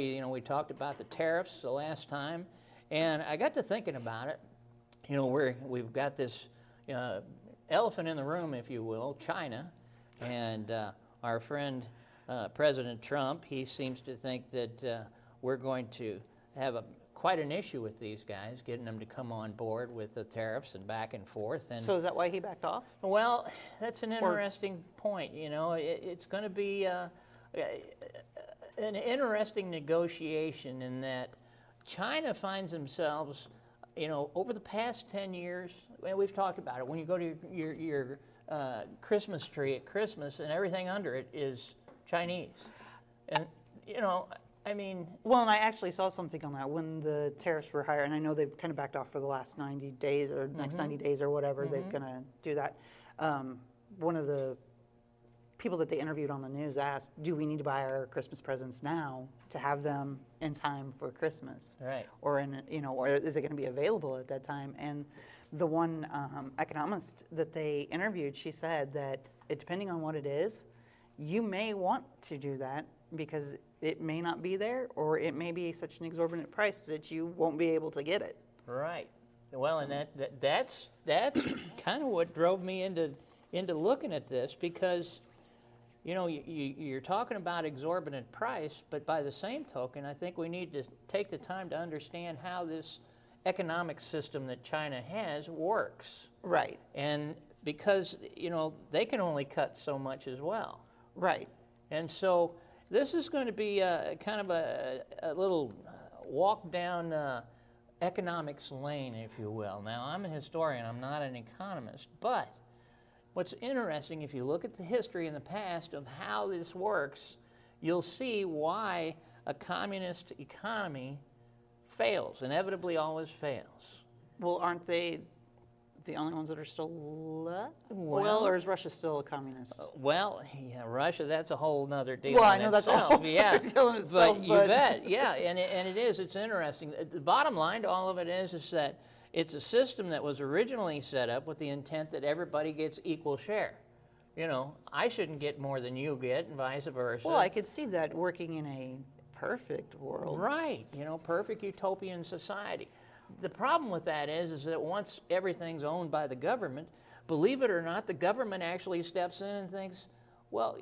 You know, we talked about the tariffs the last time, and I got to thinking about it. You know, we've got this elephant in the room, if you will, China, and our friend President Trump, he seems to think that we're going to have quite an issue with these guys, getting them to come on board with the tariffs and back and forth. And so is that why he backed off? Well, that's an interesting point. You know, it's going to be an interesting negotiation in that China finds themselves, you know, over the past 10 years, and we've talked about it, when you go to your Christmas tree at Christmas and everything under it is Chinese. And, you know, I mean... Well, and I actually saw something on that when the tariffs were higher, and I know they've kind of backed off for the last 90 days or next 90 days or whatever, they're going to do that. One of the people that they interviewed on the news asked, do we need to buy our Christmas presents now to have them in time for Christmas? Right. Or, or is it going to be available at that time? And the one economist that they interviewed, she said that depending on what it is, you may want to do that because it may not be there, or it may be such an exorbitant price that you won't be able to get it. Right. Well, and that's kind of what drove me into looking at this, because you know, you're talking about exorbitant price, but by the same token, I think we need to take the time to understand how this economic system that China has works. Right. And because, you know, they can only cut so much as well. Right. And so this is going to be kind of a little walk down economics lane, if you will. Now, I'm a historian, I'm not an economist, but what's interesting, if you look at the history in the past of how this works, you'll see why a communist economy fails, inevitably always fails. Well, aren't they the only ones that are still left? Well, or is Russia still a communist? Well, yeah, Russia, that's a whole nother deal. Well, I know that's a whole yeah. deal in itself. But you bet, yeah, and it is. It's interesting. The bottom line to all of it is that it's a system that was originally set up with the intent that everybody gets equal share. You know, I shouldn't get more than you get, and vice versa. Well, I could see that working in a perfect world. Right, you know, perfect utopian society. The problem with that is that once everything's owned by the government, believe it or not, the government actually steps in and thinks, well,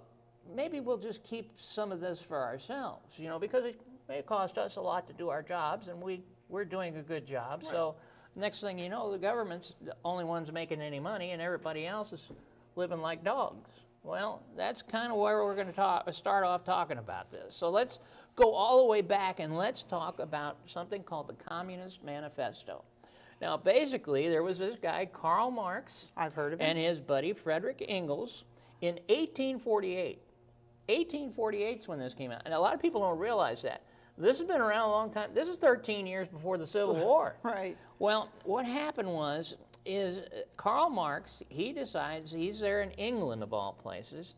maybe we'll just keep some of this for ourselves, you know, because it may cost us a lot to do our jobs, and we're doing a good job. Right. So next thing you know, the government's the only ones making any money, and everybody else is living like dogs. Well, that's kind of where we're going to start off talking about this. So let's go all the way back and let's talk about something called the Communist Manifesto. Now, basically, there was this guy, Karl Marx, I've heard of him, and his buddy, Friedrich Engels, in 1848. 1848 is when this came out. And a lot of people don't realize that. This has been around a long time. This is 13 years before the Civil War. Right. Well, what happened is Karl Marx, he decides he's there in England of all places,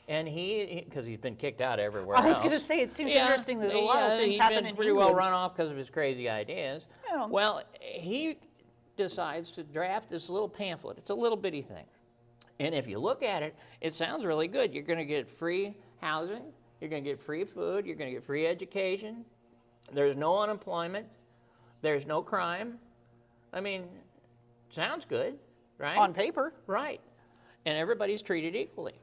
and because he's been kicked out everywhere else. I was going to say, it seems interesting that a lot of things happen in England. He's been pretty well run off because of his crazy ideas. Yeah. Well, he decides to draft this little pamphlet. It's a little bitty thing. And if you look at it, it sounds really good. You're going to get free housing, you're going to get free food, you're going to get free education, there's no unemployment, there's no crime. I mean, sounds good, right? On paper. Right. And everybody's treated equally.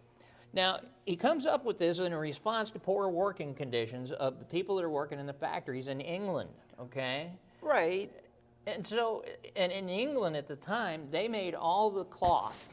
Now, he comes up with this in response to poor working conditions of the people that are working in the factories in England, okay? Right. And so, and in England at the time, they made all the cloth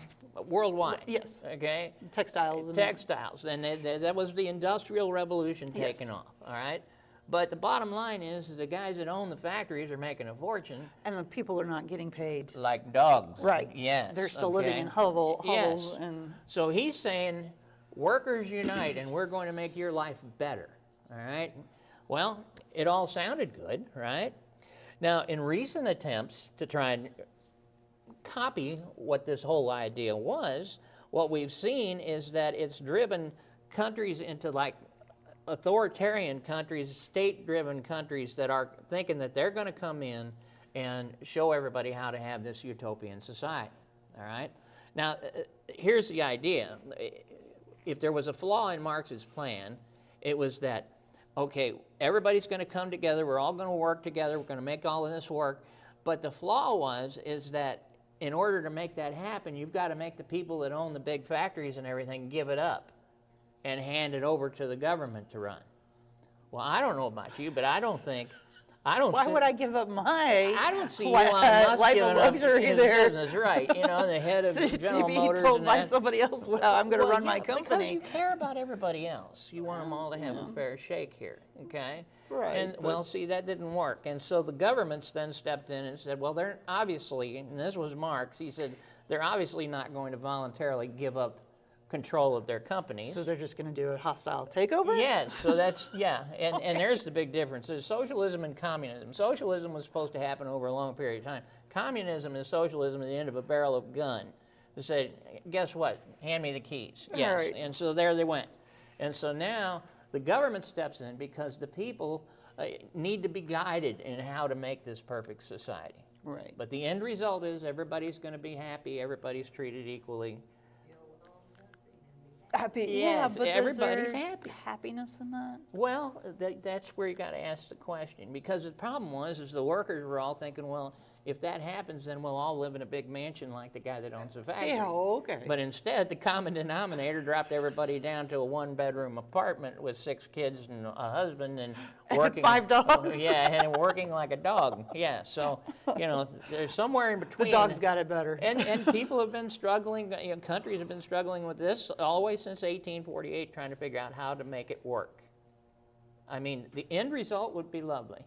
worldwide. Yes. Okay? Textiles. Textiles. And that was the Industrial Revolution taking off, all right? But the bottom line is the guys that own the factories are making a fortune. And the people are not getting paid. Like dogs. Right. Yes. They're still living in hovels. Yes. And so he's saying, workers unite and we're going to make your life better, all right? Well, it all sounded good, right? Now, in recent attempts to try and copy what this whole idea was, what we've seen is that it's driven countries into like authoritarian countries, state-driven countries that are thinking that they're going to come in and show everybody how to have this utopian society, all right? Now, here's the idea. If there was a flaw in Marx's plan, it was that, okay, everybody's going to come together, we're all going to work together, we're going to make all of this work. But the flaw is that in order to make that happen, you've got to make the people that own the big factories and everything give it up and hand it over to the government to run. Well, I don't know about you, but I don't Why see, would I give up my I don't see li- Elon Musk life giving of up luxury his there business, right? You know, the head of to General be Motors told and by that. somebody else, well, I'm going to Well, run my yeah, company. because you care about everybody else. You want them all to have a fair shake here, okay? Right, And, but- well, see, that didn't work. And so the governments then stepped in and said, well, they're obviously, and this was Marx, he said, they're obviously not going to voluntarily give up control of their companies. So they're just going to do a hostile takeover? Yes, so that's, yeah, and there's the big difference. There's socialism and communism. Socialism was supposed to happen over a long period of time. Communism is socialism at the end of a barrel of gun. They said, guess what? Hand me the keys. Yes, Right. and so there they went. And so now the government steps in because the people need to be guided in how to make this perfect society. Right. But the end result is everybody's going to be happy, everybody's treated equally. Happy, Yes, yeah, but everybody's is there happy. happiness in that? Well, that's where you got to ask the question, because the problem is the workers were all thinking, well, if that happens, then we'll all live in a big mansion like the guy that owns the factory. Yeah, okay. But instead, the common denominator dropped everybody down to a one-bedroom apartment with 6 kids and a husband and working 5 dogs. Yeah, and working like a dog. Yeah, so you know, there's somewhere in The between. dog's got it better. And people have been struggling. You know, countries have been struggling with this always since 1848, trying to figure out how to make it work. I mean, the end result would be lovely.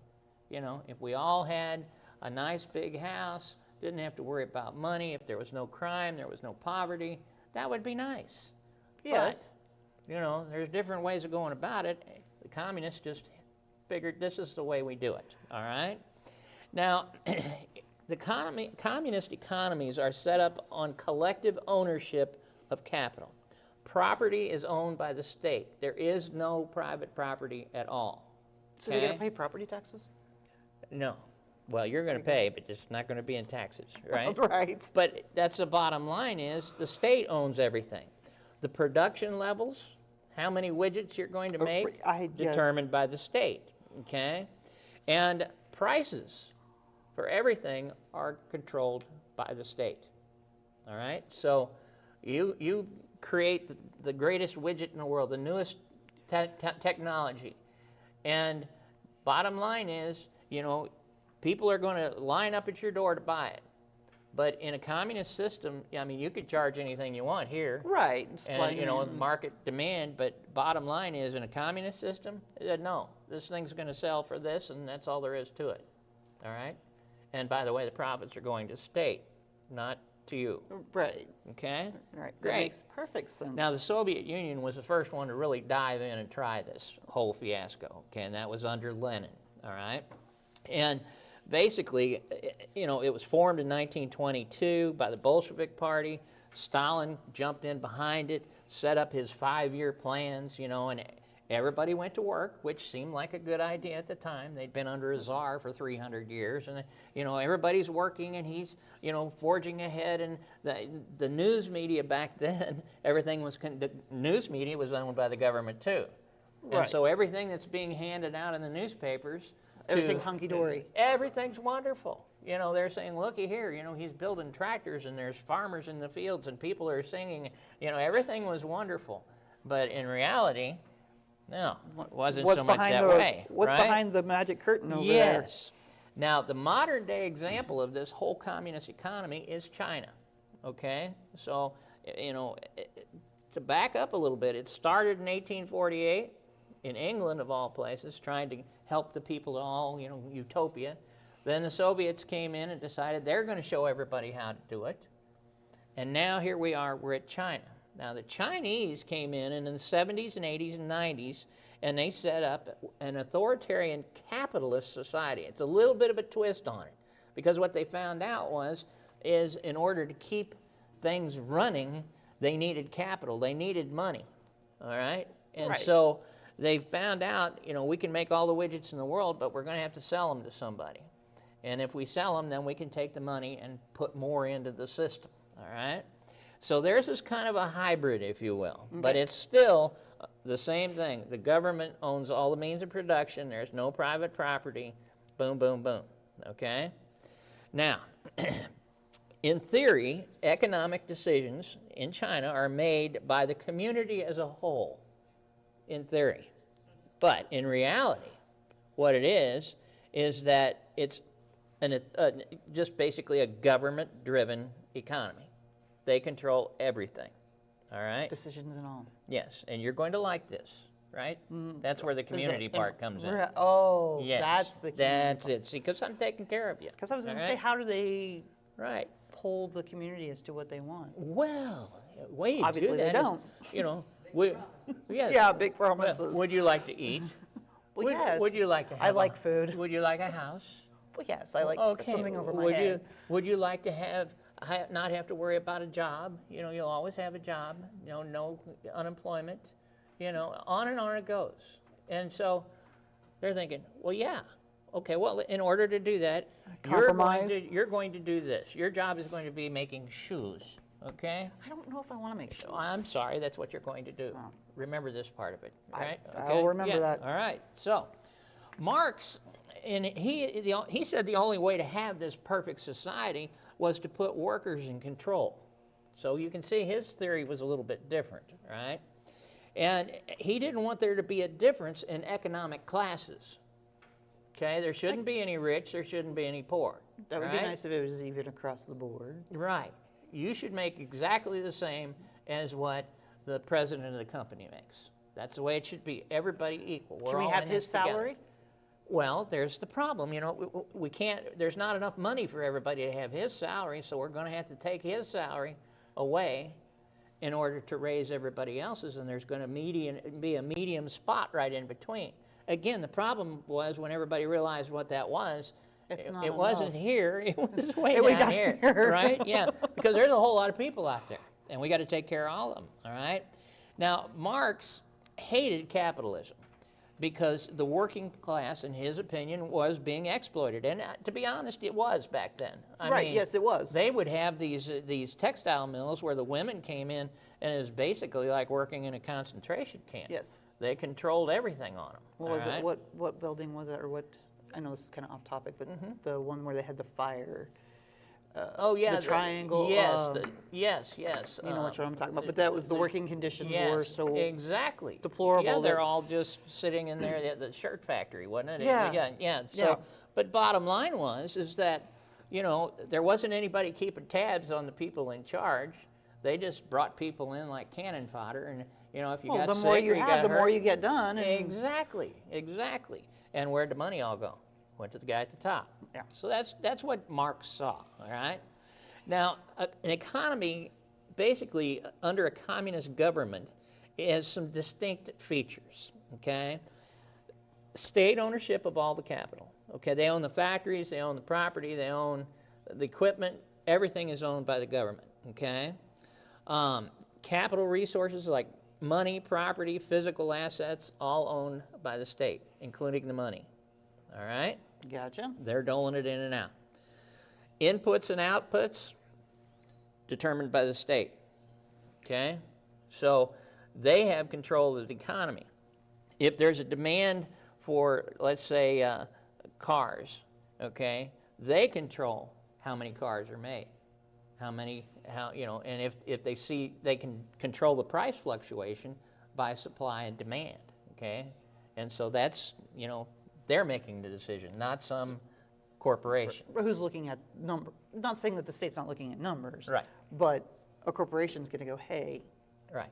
You know, if we all had a nice big house, didn't have to worry about money, if there was no crime, there was no poverty, that would be nice. Yes. But, you know, there's different ways of going about it. The communists just figured this is the way we do it, all right? Now, the communist economies are set up on collective ownership of capital. Property is owned by the state. There is no private property at all. So they're going okay? to pay property taxes? No. Well, you're going to pay, but it's not going to be in taxes, right? Right. But that's the bottom line is the state owns everything. The production levels, how many widgets you're going to make, yes. determined by the state, okay? And prices for everything are controlled by the state, all right? So you create the greatest widget in the world, the newest technology, and bottom line is, you know, people are going to line up at your door to buy it. But in a communist system, I mean, you could charge anything you want here. Right. And, you know, market demand, but bottom line is, in a communist system, no, this thing's going to sell for this, and that's all there is to it, all right? And by the way, the profits are going to state, not to you, Right. okay? Right. That Great. makes perfect sense. Now, the Soviet Union was the first one to really dive in and try this whole fiasco, okay, and that was under Lenin, all right? And basically, you know, it was formed in 1922 by the Bolshevik Party. Stalin jumped in behind it, set up his 5-year plans, you know, and everybody went to work, which seemed like a good idea at the time. They'd been under a czar for 300 years, and, you know, everybody's working, and he's, you know, forging ahead. And the news media back then, everything was, the news media was owned by the government too. Right. And so everything that's being handed out in the newspapers, Everything's hunky-dory. everything's wonderful. You know, they're saying, looky here, you know, he's building tractors and there's farmers in the fields and people are singing. You know, everything was wonderful. But in reality, no, it wasn't so much that way. What's right? behind the magic curtain over there? Yes. Now, the modern day example of this whole communist economy is China, okay? So, you know, to back up a little bit, it started in 1848 in England, of all places, trying to help the people all, you know, utopia. Then the Soviets came in and decided they're going to show everybody how to do it. And now here we are, we're at China. Now the Chinese came in the 70s and 80s and 90s, and they set up an authoritarian capitalist society. It's a little bit of a twist on it, because what they found out is in order to keep things running, they needed capital, they needed money, all right? And Right. so they found out, you know, we can make all the widgets in the world, but we're going to have to sell them to somebody. And if we sell them, then we can take the money and put more into the system, all right? So theirs is kind of a hybrid, if you will, but it's still the same thing. The government owns all the means of production. There's no private property. Boom, boom, boom. Okay? Now, in theory, economic decisions in China are made by the community as a whole, in theory. But in reality, what it is that it's just basically a government-driven economy. They control everything, all right? Decisions and all. Yes, and you're going to like this, right? That's where the community part comes in. Oh, Yes, that's the community that's it. See, because I'm taking care of you. Because I was going to all say, right? how do they Right. poll the community as to what they want? Well, way you Obviously do they that is, don't. you know, yes. Yeah, big promises. Would you like to eat? Well, yes. Would you like to have I like food. Would you like a house? Well, yes, I like something over my would head. Would you like to not have to worry about a job? You know, you'll always have a job. You know, no unemployment. You know, on and on it goes. And so they're thinking, well, yeah, okay. Well, in order to do that, you're going to do this. Your job is going to be making shoes. Okay. I don't know if I want to make shoes. I'm sorry. That's what you're going to do. Oh. Remember this part of it, right? I'll remember that. All right. So, Marx, and he said the only way to have this perfect society was to put workers in control. So you can see his theory was a little bit different, right? And he didn't want there to be a difference in economic classes. Okay, there shouldn't be any rich, there shouldn't be any poor. That would right? be nice if it was even across the board. Right. You should make exactly the same as what the president of the company makes. That's the way it should be. Everybody equal. We're Can we all have in his this together. salary? Well, there's the problem. You know, we can't. There's not enough money for everybody to have his salary, so we're going to have to take his salary away in order to raise everybody else's, and there's going to be a medium spot right in between. Again, the problem was when everybody realized what that was. It wasn't here. It was way down here, right? Yeah, because there's a whole lot of people out there, and we got to take care of all of them. All right. Now, Marx hated capitalism because the working class, in his opinion, was being exploited, and to be honest, it was back then. I mean, yes, it was. They would have these textile mills where the women came in, and it was basically like working in a concentration camp. Yes. They controlled everything on them. What was it? What building was it, or what? I know this is kind of off topic, but the one where they had the fire. Oh yeah, the triangle. Yes, yes. You know what I'm talking about, but that was the working conditions were so exactly deplorable. Yeah, they're all just sitting in there at the shirt factory, wasn't it? Yeah. So, but bottom line is that, you know, there wasn't anybody keeping tabs on the people in charge. They just brought people in like cannon fodder, and you know, if you got the sick more or you got have, the hurt, more you get done. And exactly. And where'd the money all go? Went to the guy at the top. Yeah. So that's what Marx saw. All right. Now, an economy, basically under a communist government, has some distinct features. Okay. State ownership of all the capital. Okay. They own the factories. They own the property. They own the equipment. Everything is owned by the government. Okay. Capital resources like money, property, physical assets, all owned by the state, including the money. All right? Gotcha. They're doling it in and out. Inputs and outputs determined by the state. Okay? So they have control of the economy. If there's a demand for, let's say, cars, okay, they control how many cars are made. And if they see, they can control the price fluctuation by supply and demand, okay? And so that's, you know, they're making the decision, not some corporation. Who's looking at number? Not saying that the state's not looking at numbers. Right. But a corporation's going to go, hey, Right.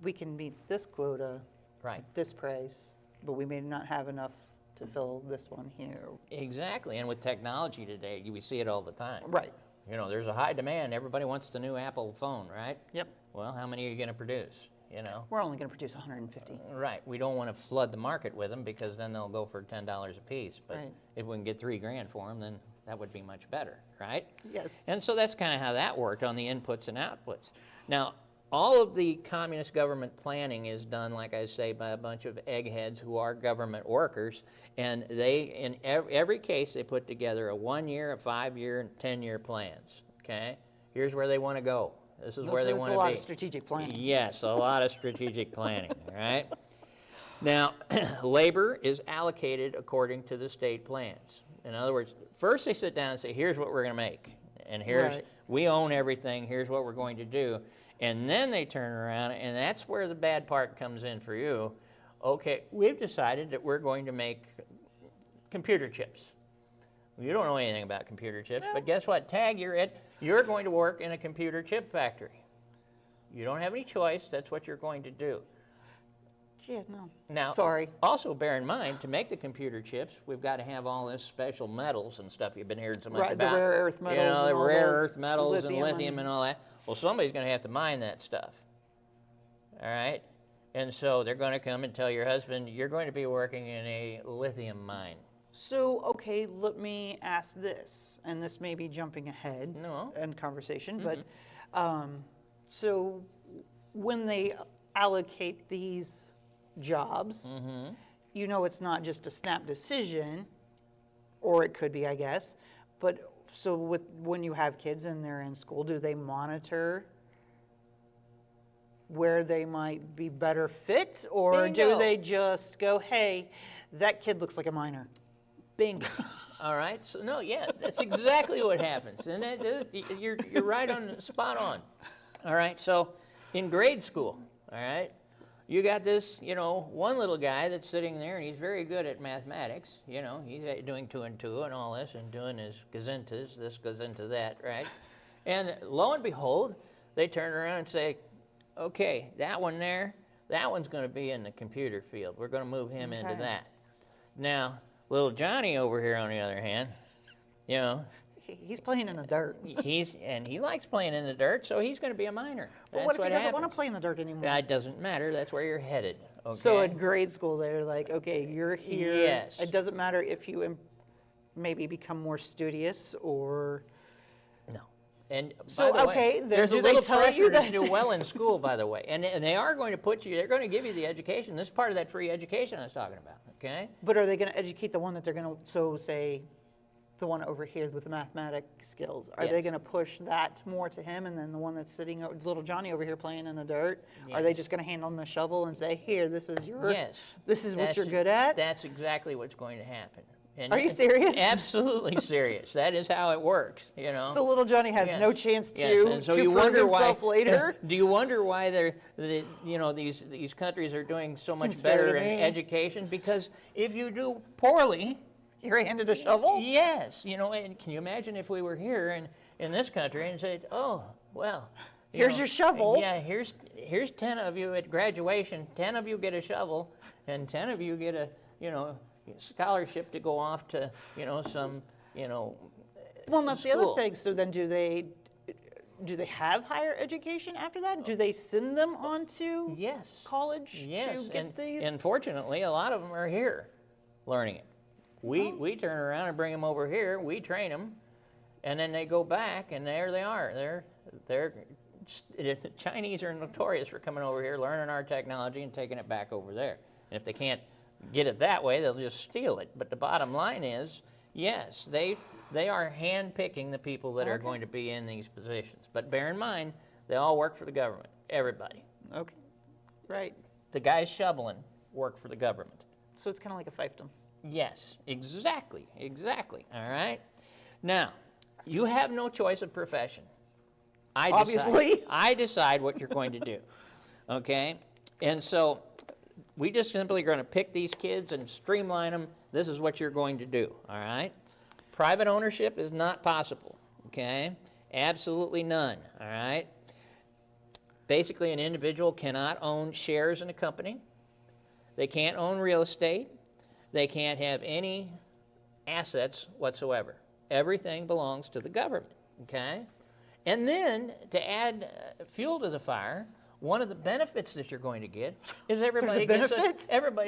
we can meet this quota, Right. this price, but we may not have enough to fill this one here. Exactly. And with technology today, we see it all the time. Right. You know, there's a high demand. Everybody wants the new Apple phone, right? Yep. Well, how many are you going to produce? You know? We're only going to produce 150. Right. We don't want to flood the market with them because then they'll go for $10 a piece. But Right. if we can get $3,000 for them, then that would be much better, right? Yes. And so that's kind of how that worked on the inputs and outputs. Now, all of the communist government planning is done, like I say, by a bunch of eggheads who are government workers, and they, in every case, they put together a 1-year, a 5-year, and 10-year plans, okay? Here's where they want to go. This is where they want to be. It's a lot of strategic planning. Yes, a lot of strategic planning, all right? Now, labor is allocated according to the state plans. In other words, first they sit down and say, here's what we're going to make, and we own everything, here's what we're going to do. And then they turn around, and that's where the bad part comes in for you. Okay, we've decided that we're going to make computer chips. You don't know anything about computer chips, but guess what? Tag, you're going to work in a computer chip factory. You don't have any choice. That's what you're going to do. Yeah, no. Now, sorry. Also bear in mind, to make the computer chips, we've got to have all this special metals and stuff you've been hearing so much about. The rare earth metals. You know, the and rare all earth metals and lithium lithium and all that. Well, somebody's going to have to mine that stuff. All right? And so they're going to come and tell your husband, you're going to be working in a lithium mine. So, okay, let me ask this, and this may be jumping ahead in conversation, but so when they allocate these jobs, you know it's not just a snap decision, or it could be, I guess, but so when you have kids and they're in school, do they monitor where they might be better fit, or do they just go, hey, that kid looks like a miner? Bingo. All right. So no, yeah, that's exactly what happens, and you're right on, spot on. All right. So in grade school, all right, you got this, one little guy that's sitting there, and he's very good at mathematics. He's doing 2 and 2 and all this, and doing his gazintas. This goes into that, right? And lo and behold, they turn around and say, okay, that one there, that one's going to be in the computer field. We're going to move him into that. Now, little Johnny over here, on the other hand, he's playing in the dirt. He likes playing in the dirt, so he's going to be a miner. But what if he doesn't want to play in the dirt anymore? It doesn't matter. That's where you're headed. Okay? So in grade school, they're like, okay, you're here. Yes. It doesn't matter if you maybe become more studious or. No. And so, by the way, there's a little pressure to do well in school, by the way. And they are going to they're going to give you the education. This is part of that free education I was talking about, okay? But are they going to educate the one that they're going to, say, the one over here with the mathematic skills, are they going to push that more to him, and then the one that's sitting, little Johnny over here playing in the dirt, are they just going to hand him the shovel and say, here, this is this is what you're good at? That's exactly what's going to happen. And are you serious? Absolutely serious. That is how it works, So little Johnny has no chance to you prove himself later? Do you wonder why these countries are doing so much better in education? Because if you do poorly, you're handed a shovel? Yes. And can you imagine if we were here in this country and said, oh, well. Here's your shovel. Yeah, here's 10 of you at graduation. 10 of you get a shovel, and 10 of you get a, scholarship to go off to, some, Well, that's the other thing. So then do they have higher education after that? Do they send them on to college to get these? And fortunately, a lot of them are here learning it. We turn around and bring them over here, we train them, and then they go back, and there they are. The Chinese are notorious for coming over here, learning our technology, and taking it back over there. And if they can't get it that way, they'll just steal it. But the bottom line is, yes, they are hand-picking the people that are going to be in these positions. But bear in mind, they all work for the government, everybody. Okay, right. The guys shoveling work for the government. So it's kind of like a fiefdom. Yes, exactly, all right? Now, you have no choice of profession. Obviously. I decide what you're going to do, okay? And so we just simply are going to pick these kids and streamline them. This is what you're going to do, all right? Private ownership is not possible, okay? Absolutely none, all right? Basically, an individual cannot own shares in a company. They can't own real estate. They can't have any assets whatsoever. Everything belongs to the government, okay? And then, to add fuel to the fire, one of the benefits that you're going to get is everybody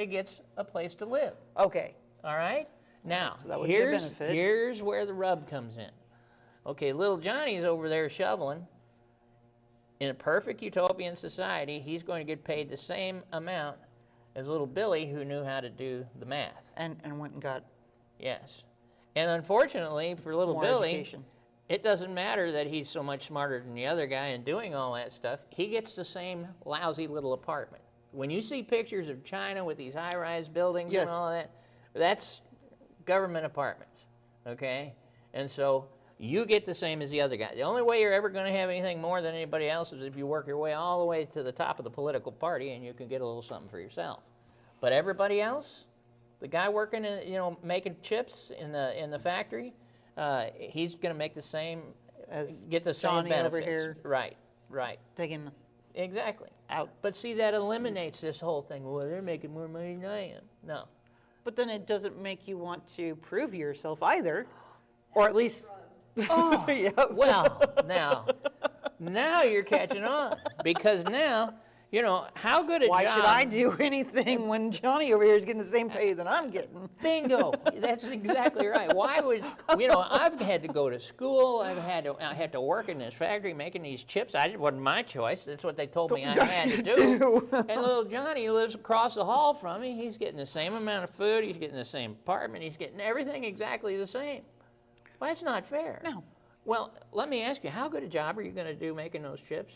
gets a place to live. Okay. All right? Now, so here's where the rub comes in. Okay, little Johnny's over there shoveling. In a perfect utopian society, he's going to get paid the same amount as little Billy, who knew how to do the math. And went and got... Yes. And unfortunately for little Billy, it doesn't matter that he's so much smarter than the other guy and doing all that stuff. He gets the same lousy little apartment. When you see pictures of China with these high-rise buildings Yes. and all that, that's government apartments, okay? And so you get the same as the other guy. The only way you're ever going to have anything more than anybody else is if you work your way all the way to the top of the political party and you can get a little something for yourself. But everybody else, the guy working, making chips in the factory, he's going to make the same, As get the same Johnny benefits. over here. Right. Taking Exactly. out. But see, that eliminates this whole thing. Well, they're making more money than I am. No. But then it doesn't make you want to prove yourself either, or at least. Oh, Yep. well, now you're catching on. Because now, how good a Why job. should I do anything when Johnny over here is getting the same pay that I'm getting? Bingo. That's exactly right. Why would, I've had to go to school. I had to work in this factory making these chips. It wasn't my choice. That's what they told me I had to do. And little Johnny lives across the hall from me. He's getting the same amount of food. He's getting the same apartment. He's getting everything exactly the same. Well, that's not fair. No. Well, let me ask you, how good a job are you going to do making those chips?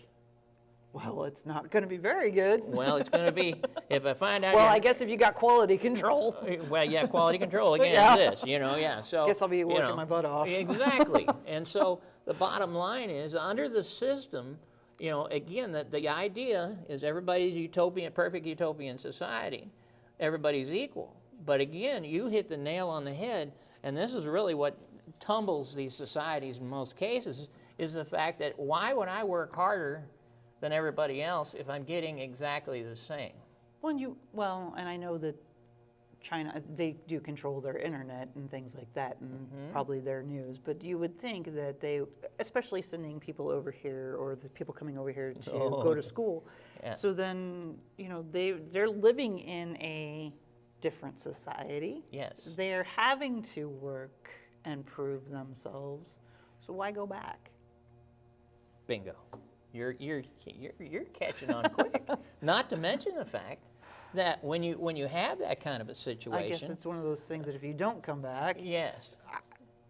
Well, it's not going to be very good. Well, it's going to be, if I find out. Well, I guess if you got quality control. Well, yeah, quality control again Yeah. is this, yeah. So Guess I'll be working my butt off. Exactly. And so the bottom line is, under the system, again, the idea is everybody's perfect utopian society. Everybody's equal. But again, you hit the nail on the head, and this is really what tumbles these societies in most cases, is the fact that why would I work harder than everybody else if I'm getting exactly the same? Well, and I know that China, they do control their internet and things like that, and probably their news, but you would think that they, especially sending people over here, or the people coming over here to go to school, Yeah. so then, they're living in a different society. Yes. They're having to work and prove themselves, so why go back? Bingo. You're catching on quick. Not to mention the fact that when you have that kind of a situation, I guess it's one of those things that if you don't come back. yes,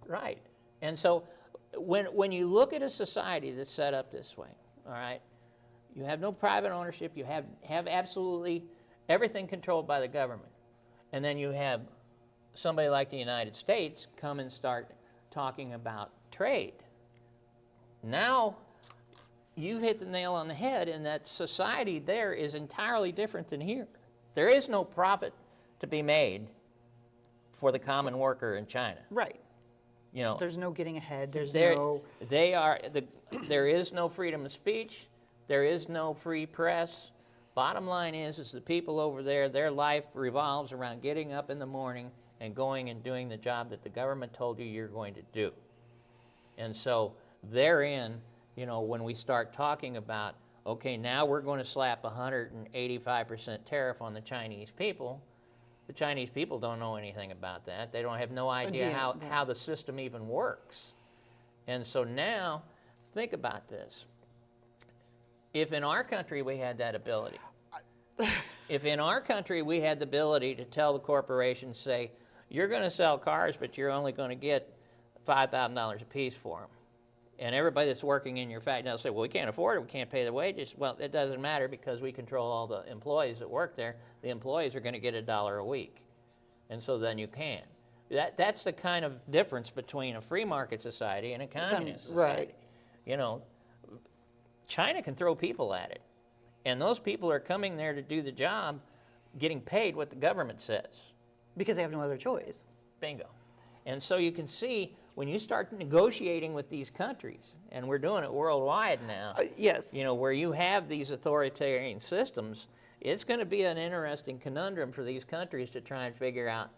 right. And so when you look at a society that's set up this way, all right, you have no private ownership. You have absolutely everything controlled by the government, and then you have somebody like the United States come and start talking about trade. Now you've hit the nail on the head, in that society there is entirely different than here. There is no profit to be made for the common worker in China. Right. There's no getting ahead. There is no freedom of speech. There is no free press. Bottom line is the people over there, their life revolves around getting up in the morning and going and doing the job that the government told you you're going to do. And so therein, when we start talking about, okay, now we're going to slap 185% tariff on the Chinese people don't know anything about that. They don't have no idea how the system even works. And so now, think about this. If in our country we had that ability, if in our country we had the ability to tell the corporations, say, you're going to sell cars, but you're only going to get $5,000 a piece for them. And everybody that's working in your factory, they'll say, well, we can't afford it, we can't pay the wages. Well, it doesn't matter, because we control all the employees that work there. The employees are going to get $1 a week. And so then you can. That's the kind of difference between a free market society and a communist society. Right. China can throw people at it. And those people are coming there to do the job, getting paid what the government says. Because they have no other choice. Bingo. And so you can see, when you start negotiating with these countries, and we're doing it worldwide now, Yes. where you have these authoritarian systems, it's going to be an interesting conundrum for these countries to try and figure out,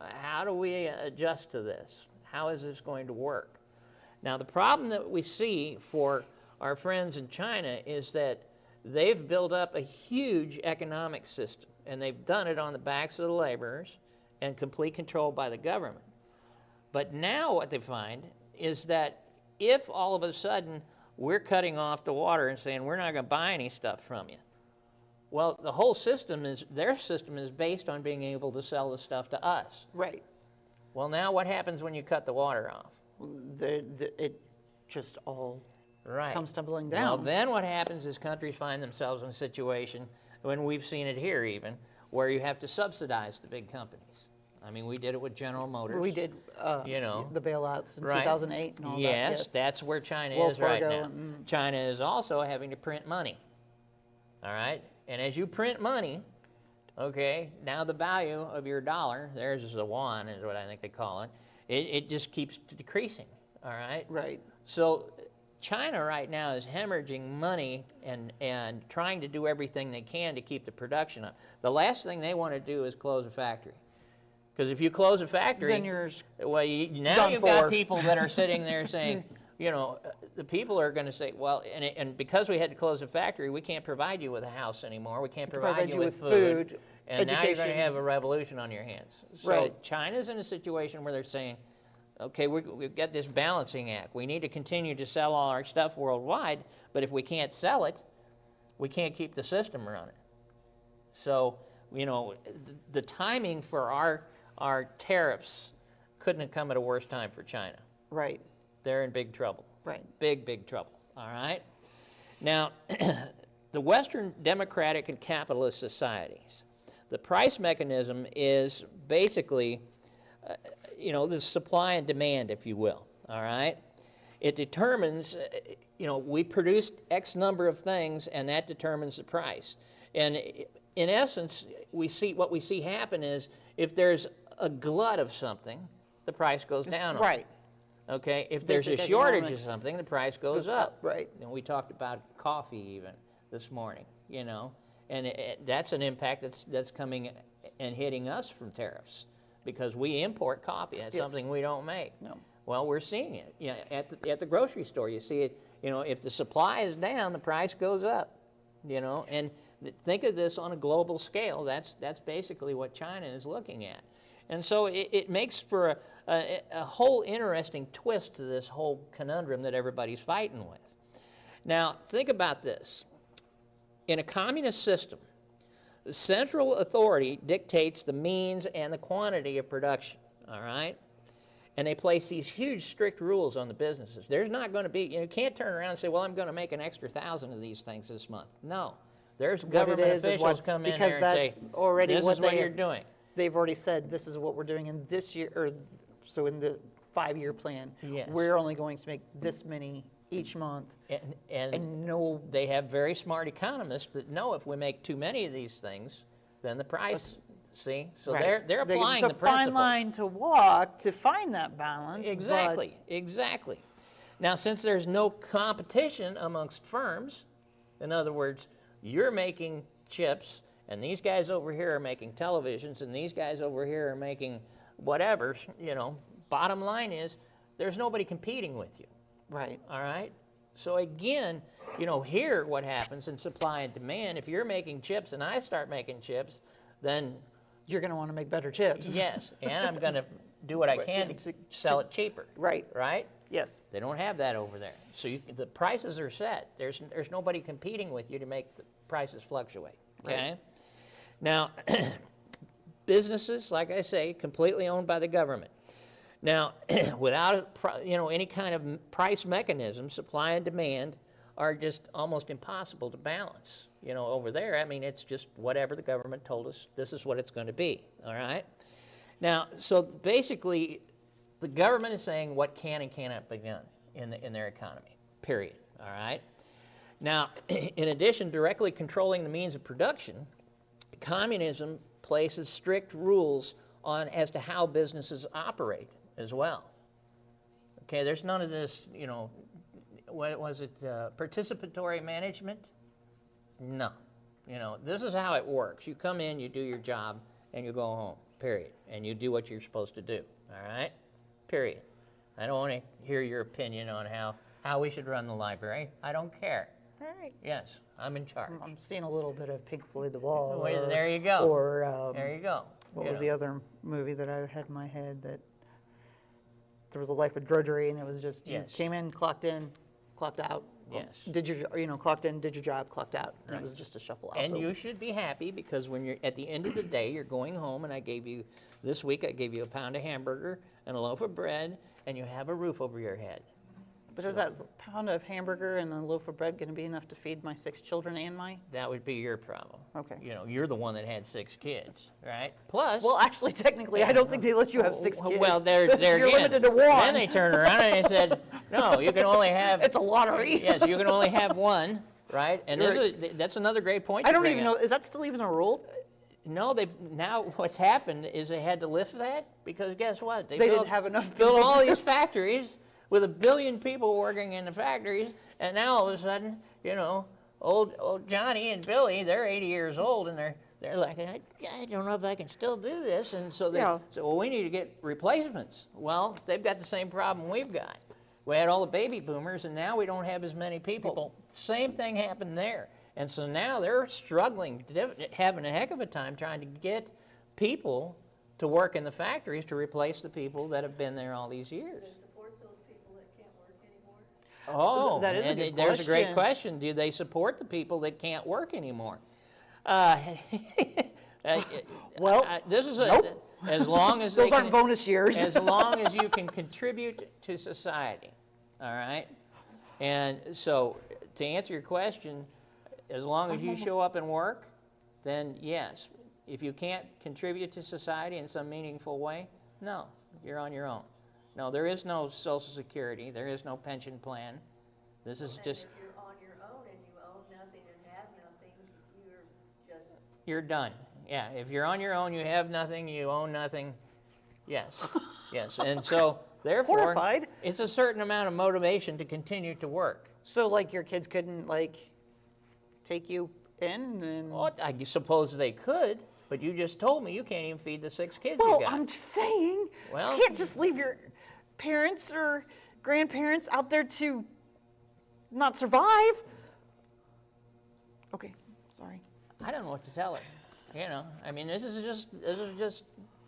how do we adjust to this? How is this going to work? Now, the problem that we see for our friends in China is that they've built up a huge economic system, and they've done it on the backs of the laborers and complete control by the government. But now what they find is that if all of a sudden we're cutting off the water and saying we're not going to buy any stuff from you, well, the whole system their system is based on being able to sell the stuff to us. Right. Well, now what happens when you cut the water off? just all Right. comes tumbling Well, down. then what happens is countries find themselves in a situation, when we've seen it here even, where you have to subsidize the big companies. I mean, we did it with General Motors. We did you know, the bailouts in right. 2008 and all that. Yes, that's where China Wells is right Fargo now. and- China is also having to print money. All right? And as you print money, okay, now the value of your dollar, theirs is a yuan, is what I think they call it, it just keeps decreasing. All right? Right. So China right now is hemorrhaging money and trying to do everything they can to keep the production up. The last thing they want to do is close a factory. Because if you close a factory, Then you're well, now done you've got for. people that are sitting there saying, you know, the people are going to say, well, and because we had to close a factory, we can't provide you with a house anymore. We can't provide you with food. And now you're going to education. have a revolution on your hands. So Right. China's in a situation where they're saying, okay, we've got this balancing act. We need to continue to sell all our stuff worldwide, but if we can't sell it, we can't keep the system running. So, you know, the timing for our tariffs couldn't have come at a worse time for China. right. They're in big trouble. Right. Big, big trouble. All right? Now, the Western democratic and capitalist societies, the price mechanism is basically, you know, the supply and demand, if you will. All right? It determines, you know, we produce X number of things, and that determines the price. And in essence, what we see happen is if there's a glut of something, the price goes down. on it. Right. Okay, if there's a Basic shortage economics of something, the price goes goes up. up, right. And we talked about coffee even this morning, you know, and that's an impact that's coming and hitting us from tariffs because we import coffee. That's Yes. something we don't make. No. Well, we're seeing it. You know, at the grocery store, you see it. You know, if the supply is down, the price goes up. You know, and think of this on a global scale. That's basically what China is looking at. And so it makes for a whole interesting twist to this whole conundrum that everybody's fighting with. Now, think about this. In a communist system, the central authority dictates the means and the quantity of production, all right? And they place these huge, strict rules on the businesses. There's not going to be, you can't turn around and say, well, I'm going to make an extra 1,000 of these things this month. No. There's government officials come in there and say, already this what is what they- you're doing. They've already said this is what we're doing in this year, or so in the 5-year plan. Yes. We're only going to make this many each month, And and no. they have very smart economists that know if we make too many of these things, then the price, see? So Right. they're applying It's the a fine principles. line to walk to find that balance. but- Exactly, exactly. Now, since there's no competition amongst firms, in other words, you're making chips, and these guys over here are making televisions, and these guys over here are making whatever, you know, bottom line is there's nobody competing with you, Right. all right? So again, you know, here what happens in supply and demand, if you're making chips and I start making chips, then You're going to want to make better chips. yes, and I'm going to do what I can to sell it cheaper, Right. right? Yes. They don't have that over there. So the prices are set. There's nobody competing with you to make the prices fluctuate, okay? Now, businesses, like I say, completely owned by the government. Now, without any kind of price mechanism, supply and demand are just almost impossible to balance. You know, over there, I mean, it's just whatever the government told us, this is what it's going to be, all right? Now, so basically, the government is saying what can and cannot be done in their economy, period, all right? Now, in addition, directly controlling the means of production, communism places strict rules on as to how businesses operate as well. Okay, there's none of this, you know, what was it, participatory management? No. You know, this is how it works. You come in, you do your job, and you go home, period. And you do what you're supposed to do, all right? Period. I don't want to hear your opinion on how we should run the library. I don't care. All right. Yes, I'm in charge. I'm seeing a little bit of Pink Floyd The Wall. Well, there you go. Or There you go. what You was know. the other movie that I had in my head that there was a life of drudgery, and it was just you Yes. came in, clocked out. Yes. Did your clocked in, did your job, clocked out, and Right. it was just a shuffle out. And the- you should be happy because when you're at the end of the day, you're going home, and this week I gave you a pound of hamburger and a loaf of bread, and you have a roof over your head. But is that pound of hamburger and a loaf of bread going to be enough to feed my 6 children and my? That would be your problem. Okay. You know, you're the one that had 6 kids, right? Plus, Well, actually, technically, I don't think they let you have 6 kids. well, they're You're again. limited to 1. Then they turned around and they said, no, you can only have. It's a lottery. Yes, you can only have 1, right? And that's another great point. I you don't bring even up. know, is that still even a rule? No, now what's happened is they had to lift that because guess what? They didn't have enough built people. all these factories with 1 billion people working in the factories, and now all of a sudden, you know, old Johnny and Billy, they're 80 years old, and they're like, I don't know if I can still do this, and so they said, well, we need to get replacements. Well, they've got the same problem we've got. We had all the baby boomers, and now we don't have as many people. Same thing happened there. And so now they're struggling, having a heck of a time trying to get people to work in the factories to replace the people that have been there all these years. Do they support those people that can't work anymore? Oh, That is a good there's a great question. question. Do they support the people that can't work anymore? Well, this is nope. as long as Those they aren't bonus years. as long as you can contribute to society, all right? And so to answer your question, as long as you show up and work, then yes. If you can't contribute to society in some meaningful way, no, you're on your own. No, there is no Social Security. There is no pension plan. This is And just, if you're on your own and you own nothing and have nothing, you're just, you're done. Yeah, if you're on your own, you have nothing, you own nothing. Yes, yes. And so, therefore, Horrified. it's a certain amount of motivation to continue to work. So, like, your kids couldn't, like, take you in and... Well, I suppose they could, but you just told me you can't even feed the 6 kids Well, you got. I'm just saying, Well- you can't just leave your parents or grandparents out there to not survive. Okay, sorry. I don't know what to tell her. You know, I mean, this is just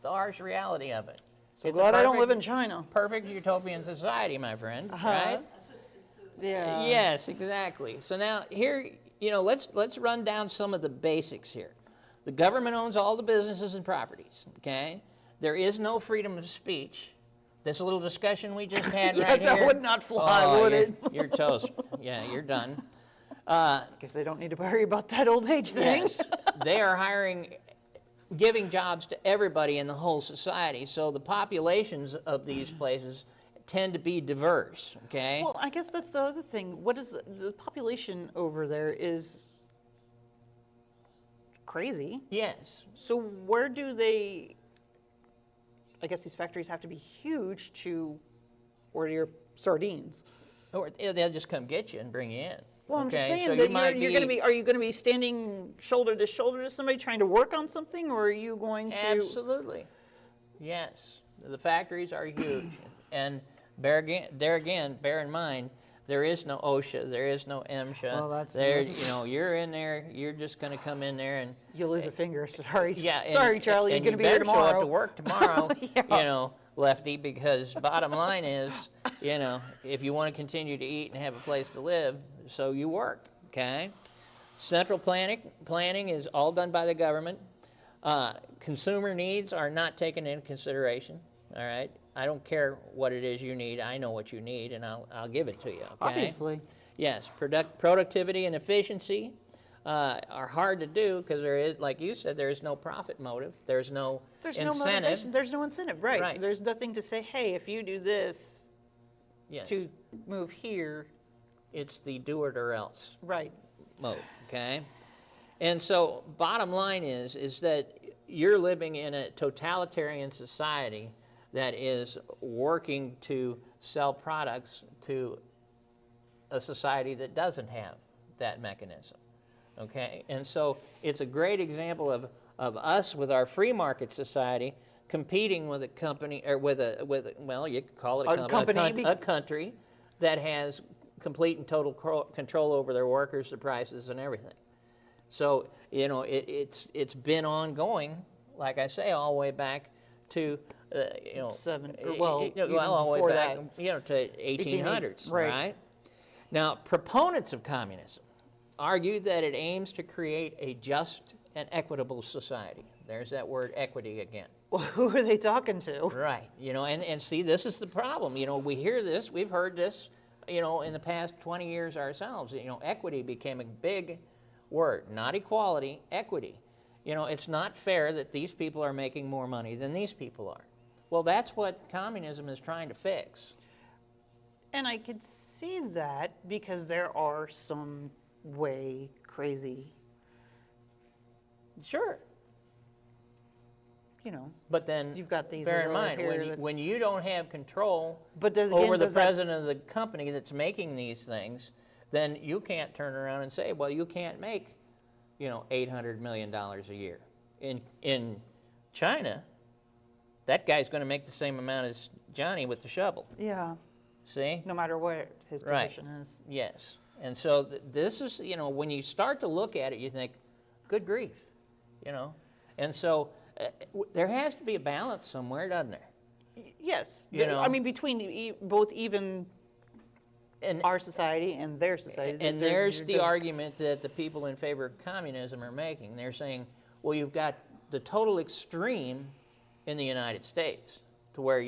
the harsh reality of it. So It's a glad I don't live in perfect- China. Perfect utopian society, my friend, right? assisted suicide. Yeah. Yes, exactly. So now here, you know, let's run down some of the basics here. The government owns all the businesses and properties, okay? There is no freedom of speech. This little discussion we just had Yeah, right that here. would not fly, oh, would you're, it? You're toast. Yeah, you're done. Guess they don't need to worry about that old age thing. Yes, they are giving jobs to everybody in the whole society. So the populations of these places tend to be diverse, okay? Well, I guess that's the other thing. What is the population over there is crazy. Yes. So where do they, I guess these factories have to be huge to order your sardines. Or they'll just come get you and bring you in. Well, I'm just okay? saying So that you might you're going to be, are you going to be standing shoulder to shoulder to somebody trying to work on something, or are you going to? Absolutely. Yes. The factories are huge. And there again, bear in mind, there is no OSHA, there is no MSHA. Well, that's- There's, you know, you're in there, you're just going to come in there and You'll lose a finger. Sorry. yeah, and, Sorry, Charlie. and You're going to be here better show up tomorrow. to work tomorrow, Yeah. you know, Lefty, because bottom line is, you know, if you want to continue to eat and have a place to live, so you work, okay? Central planning is all done by the government. Consumer needs are not taken into consideration, all right? I don't care what it is you need. I know what you need, and I'll give it to you, okay? Obviously. Yes, productivity and efficiency are hard to do because there is, like you said, there is no profit motive. There's no There's no incentive. motivation. There's no incentive. Right. Right. There's nothing to say, hey, if you do this Yes, to move here. it's the do it or else Right. mode, okay? And so bottom line is that you're living in a totalitarian society that is working to sell products to a society that doesn't have that mechanism, okay? And so it's a great example of us with our free market society competing with a company, or with well, you could call it A company. a country that has complete and total control over their workers, the prices, and everything. So, you know, it's been ongoing, like I say, all the way back to, you know, all the way before back, that. you know, to 1800s, right. right? Now, proponents of communism argue that it aims to create a just and equitable society. There's that word equity again. Well, who are they talking to? Right, you know, and see, this is the problem. You know, we hear this, we've heard this in the past 20 years ourselves. Equity became a big word, not equality, equity. It's not fair that these people are making more money than these people are. Well, that's what communism is trying to fix. And I could see that because there are some way crazy, Sure. But then you've got these. bear that in are mind, here when you don't have control but does, over again, the does that- president of the company that's making these things, then you can't turn around and say, well, you can't make, $800 million a year. In China, that guy's going to make the same amount as Johnny with the shovel. Yeah, See? no matter what his Right. position is. Yes. And so this is, when you start to look at it, you think, good grief, And so there has to be a balance somewhere, doesn't there? Yes, You know. I mean between both even And our society and their society. And there- there's there the does- argument that the people in favor of communism are making. They're saying, well, you've got the total extreme in the United States, to where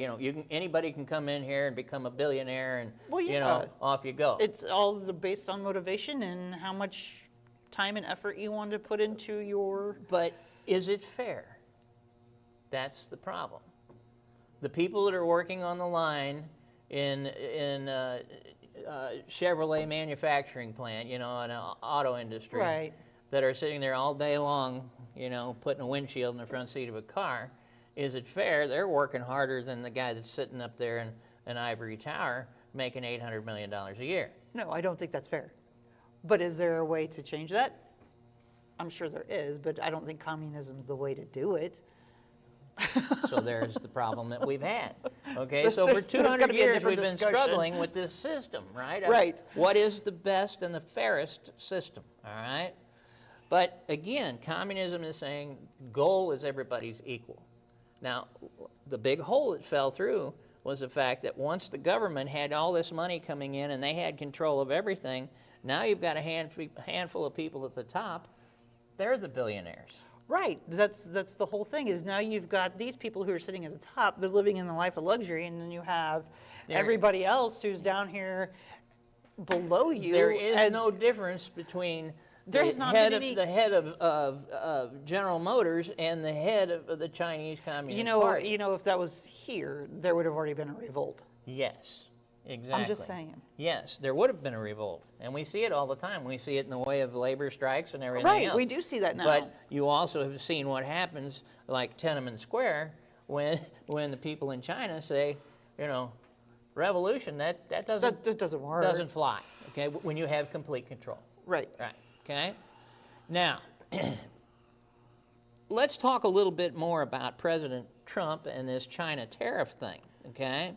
anybody can come in here and become a billionaire, and Well, yeah. off you go. It's all based on motivation and how much time and effort you want to put into your. But is it fair? That's the problem. The people that are working on the line in Chevrolet manufacturing plant, in an auto industry, Right. that are sitting there all day long, putting a windshield in the front seat of a car, is it fair? They're working harder than the guy that's sitting up there in an ivory tower making $800 million a year. No, I don't think that's fair. But is there a way to change that? I'm sure there is, but I don't think communism is the way to do it. So there's the problem that we've had. Okay, so There's for gotta 200 be a years different we've been discussion. struggling with this system, right? Right. What is the best and the fairest system, all right? But again, communism is saying goal is everybody's equal. Now, the big hole that fell through was the fact that once the government had all this money coming in and they had control of everything, now you've got a handful of people at the top. They're the billionaires. Right. That's the whole thing. Is now you've got these people who are sitting at the top, they're living in the life of luxury, and then you have everybody else who's down here below you. There is and no difference between There's the not head, been of, any- the head of General Motors and the head of the Chinese Communist Party. if that was here, there would have already been a revolt. Yes, exactly. I'm just saying. Yes, there would have been a revolt, and we see it all the time. We see it in the way of labor strikes and everything Right. else. We do see that now. But you also have seen what happens, like Tiananmen Square, when the people in China say, revolution, that doesn't that doesn't work. doesn't fly. Okay, when you have complete control. Right. Right. Okay. Now, let's talk a little bit more about President Trump and this China tariff thing. Okay,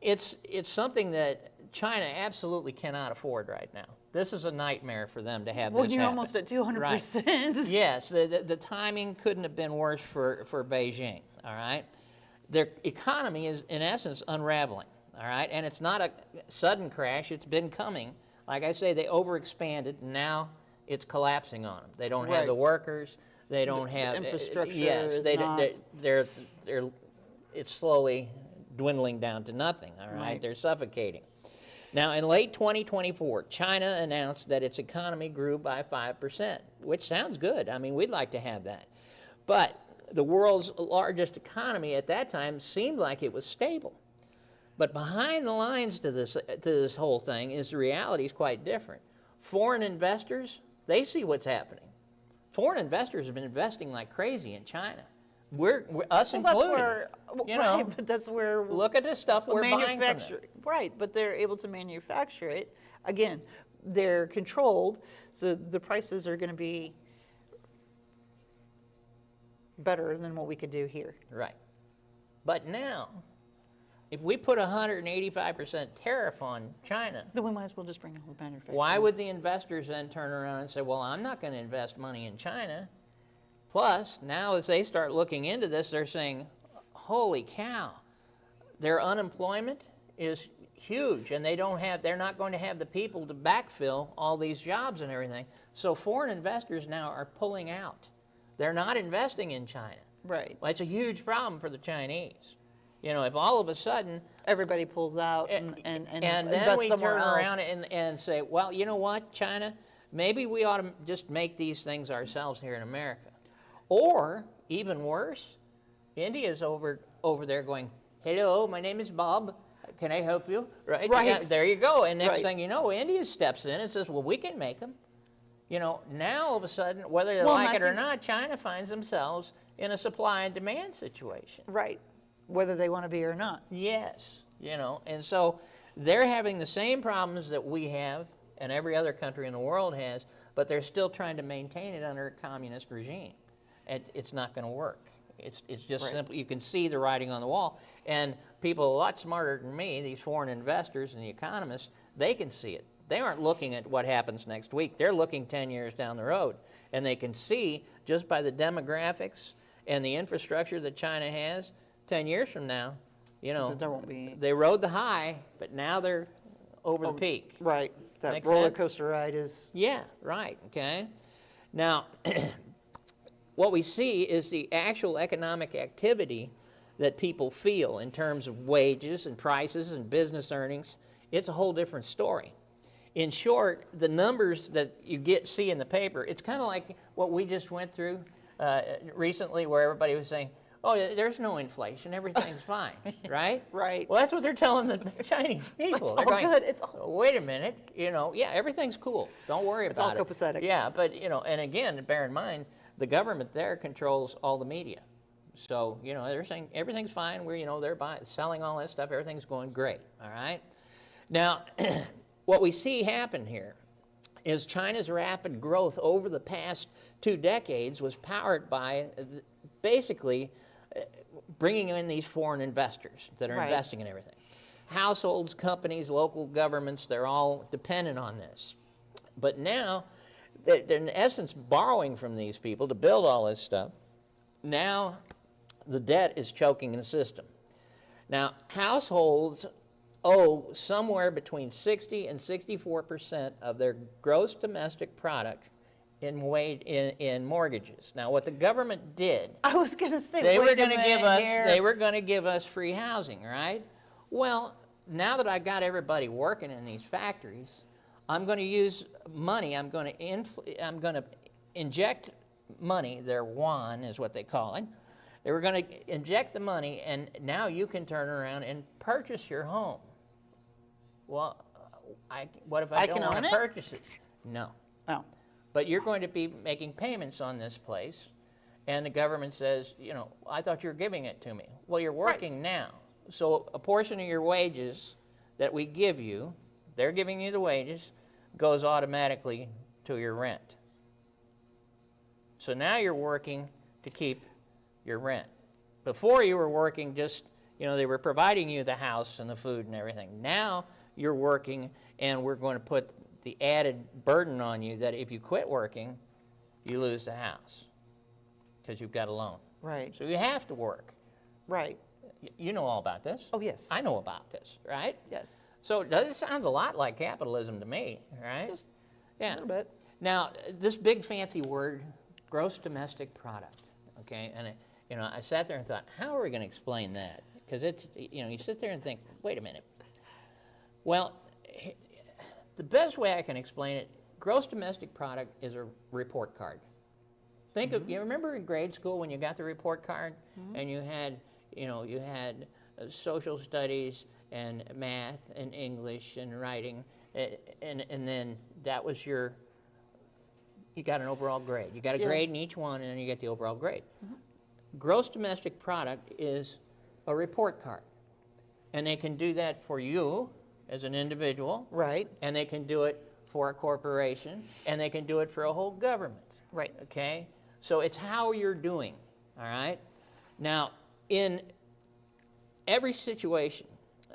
it's something that China absolutely cannot afford right now. This is a nightmare for them to have Well, this you're happen. almost at 200%. Right. Yes, the timing couldn't have been worse for Beijing. All right, their economy is in essence unraveling. All right, and it's not a sudden crash. It's been coming. Like I say, they overexpanded, and now it's collapsing on them. They don't have Right. the workers. They don't have infrastructure Yes, is they're not- it's slowly dwindling down to nothing. All right, Right. they're suffocating. Now, in late 2024, China announced that its economy grew by 5%, which sounds good. I mean, we'd like to have that. But the world's largest economy at that time seemed like it was stable. But behind the lines to this whole thing is the reality is quite different. Foreign investors, they see what's happening. Foreign investors have been investing like crazy in China. We're us Well, included. that's where, you right, know, but that's where look at the stuff we're buying from them. Right, but they're able to manufacture it. Again, they're controlled, so the prices are going to be better than what we could do here. Right. But now, if we put 185% tariff on China, Then we might as well just bring a whole manufacturing. why would the investors then turn around and say, well, I'm not going to invest money in China? Plus, now as they start looking into this, they're saying, holy cow, their unemployment is huge, and they're not going to have the people to backfill all these jobs and everything. So foreign investors now are pulling out. They're not investing in China. Right. Well, it's a huge problem for the Chinese. if all of a sudden, Everybody pulls out and then invests we somewhere turn else. around and say, well, you know what, China, maybe we ought to just make these things ourselves here in America. Or, even worse, India's over there going, hello, my name is Bob. Can I help you? Right? Right. Yeah, there you go. And next Right. thing you know, India steps in and says, well, we can make them. Now all of a sudden, whether they Well, like and it I or think- not, China finds themselves in a supply and demand situation. Right, whether they want to be or not. Yes, and so they're having the same problems that we have and every other country in the world has, but they're still trying to maintain it under a communist regime. It's not going to work. It's just Right. simple. You can see the writing on the wall. And people a lot smarter than me, these foreign investors and the economists, they can see it. They aren't looking at what happens next week. They're looking 10 years down the road. And they can see just by the demographics and the infrastructure that China has, 10 years from now, There won't be. they rode the high, but now they're over the peak. Right, that Make roller sense? coaster ride is. Yeah, right, okay. Now, what we see is the actual economic activity that people feel in terms of wages and prices and business earnings. It's a whole different story. In short, the numbers that you see in the paper, it's kind of like what we just went through recently where everybody was saying, oh, there's no inflation, everything's fine, right? Right. Well, that's what they're telling the Chinese people. It's They're all going, good, it's all- wait a minute, yeah, everything's cool. Don't worry It's about all it. copacetic. Yeah, but, and again, bear in mind, the government there controls all the media. So, they're saying everything's fine. They're selling all that stuff. Everything's going great, all right? Now, what we see happen here is China's rapid growth over the past 2 decades was powered by basically bringing in these foreign investors that are Right. investing in everything. Households, companies, local governments, they're all dependent on this. But now, they're in essence borrowing from these people to build all this stuff. Now, the debt is choking the system. Now, households owe somewhere between 60 and 64% of their gross domestic product in mortgages. Now, what the government did, I was going to say, they wait were a going to give minute us here. they were going to give us free housing, right? Well, now that I got everybody working in these factories, I'm going to use money. I'm going to inject money. Their yuan is what they call it. They were going to inject the money, and now you can turn around and purchase your home. Well, what if I I don't can want own to it? purchase it? No. Oh, But you're going to be making payments on this place, and the government says, I thought you were giving it to me. Well, you're working now. So a portion of your wages that we give you, they're giving you the wages, goes automatically to your rent. So now you're working to keep your rent. Before you were working just, they were providing you the house and the food and everything. Now you're working, and we're going to put the added burden on you that if you quit working, you lose the house because you've got a loan. right, So you have to work. right. You know all about this. Oh, yes. I know about this, right? Yes, This sounds a lot like capitalism to me, right? Just yeah. a little bit. Now, this big fancy word, gross domestic product, okay? And I sat there and thought, how are we going to explain that? Because it's, you sit there and think, wait a minute. Well, the best way I can explain it, gross domestic product is a report card. Think of, you remember in grade school when you got the report card and you had social studies and math and English and writing, and then that was you got an overall grade. You got a Yeah. grade in each one, and then you get the overall grade. Gross domestic product is a report card, and they can do that for you as an individual, Right, and they can do it for a corporation, and they can do it for a whole government. right. Okay? So it's how you're doing, all right? Now, in every situation,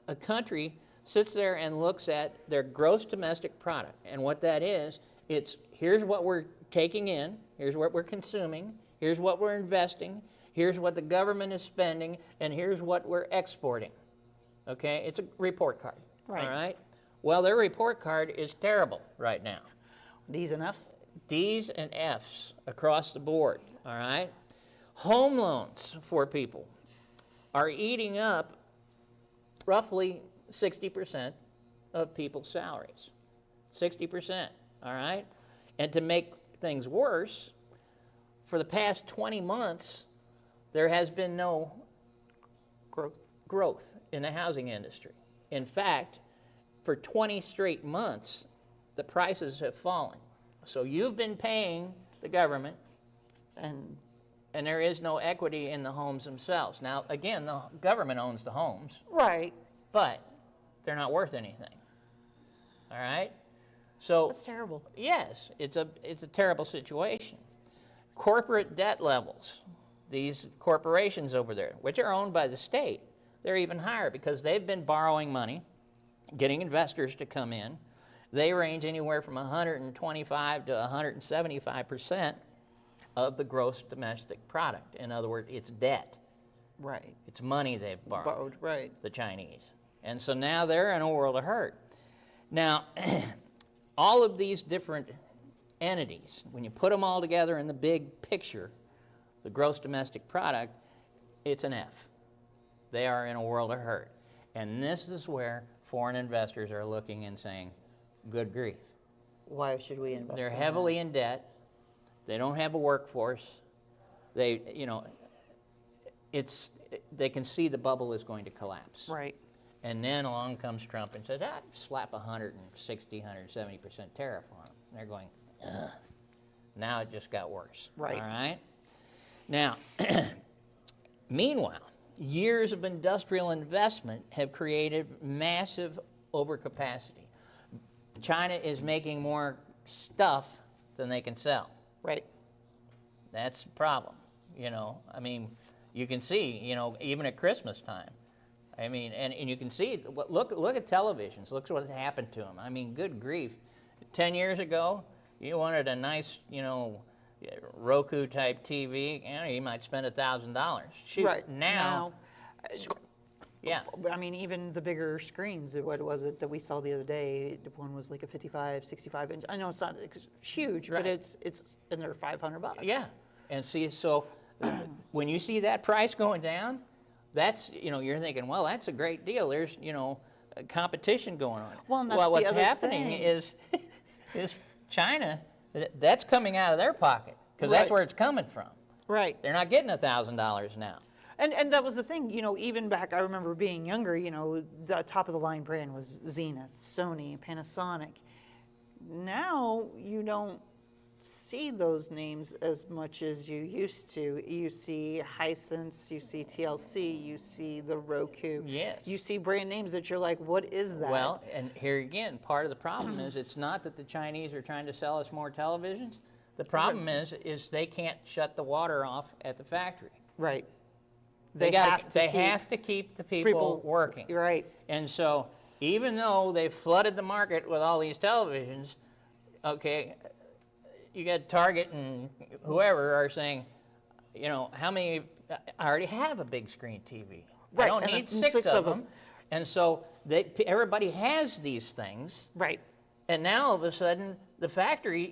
a country sits there and looks at their gross domestic product. And what that is, it's here's what we're taking in, here's what we're consuming, here's what we're investing, here's what the government is spending, and here's what we're exporting. Okay? It's a report card. Right. All right? Well, their report card is terrible right now. D's and F's. D's and F's across the board, all right? Home loans for people are eating up roughly 60% of people's salaries. 60%, all right? And to make things worse, for the past 20 months, there has been no growth in the housing industry. In fact, for 20 straight months, the prices have fallen. So you've been paying the government, and there is no equity in the homes themselves. Now, again, the government owns the homes, Right. but they're not worth anything. All right? So That's terrible. yes, it's a terrible situation. Corporate debt levels, these corporations over there, which are owned by the state, they're even higher because they've been borrowing money, getting investors to come in. They range anywhere from 125 to 175% of the gross domestic product. In other words, it's debt. Right. It's money they've borrowed, Right. the Chinese. And so now they're in a world of hurt. Now, all of these different entities, when you put them all together in the big picture, the gross domestic product, it's an F. They are in a world of hurt. And this is where foreign investors are looking and saying, good grief. Why should we invest? They're in heavily that? in debt. They don't have a workforce. They, they can see the bubble is going to collapse. Right. And then along comes Trump and says, slap 160, 170% tariff on them. And they're going, ugh. Now it just got worse. Right. All right? Now, meanwhile, years of industrial investment have created massive overcapacity. China is making more stuff than they can sell. Right. That's the problem. I mean, you can see, even at Christmas time. I mean, and you can see, look at televisions. Look what happened to them. I mean, good grief. 10 years ago, you wanted a nice, Roku-type TV, you might spend $1,000. Shoot, Right. now, yeah. I mean, even the bigger screens, what was it that we saw the other day? One was like a 55, 65 inch. I know it's not huge, Right. but it's and they're $500. Yeah, and see, so when you see that price going down, that's, you're thinking, well, that's a great deal. There's, a competition going on. Well, and that's the what's other happening thing. is China, that's coming out of their pocket because that's Right. where it's coming from. Right. They're not getting $1,000 now. And that was the thing, even back, I remember being younger, the top of the line brand was Zenith, Sony, Panasonic. Now you don't see those names as much as you used to. You see Hisense, you see TLC, you see the Roku. Yes. You see brand names that you're like, what is that? Well, and here again, part of the problem is it's not that the Chinese are trying to sell us more televisions. The problem is they can't shut the water off at the factory. Right. They have to keep the people working. You're right. And so even though they flooded the market with all these televisions, okay, you got Target and whoever are saying, how many, I already have a big screen TV. I Right, don't and need six six of of them. them. And so everybody has these things. Right. And now all of a sudden, the factory,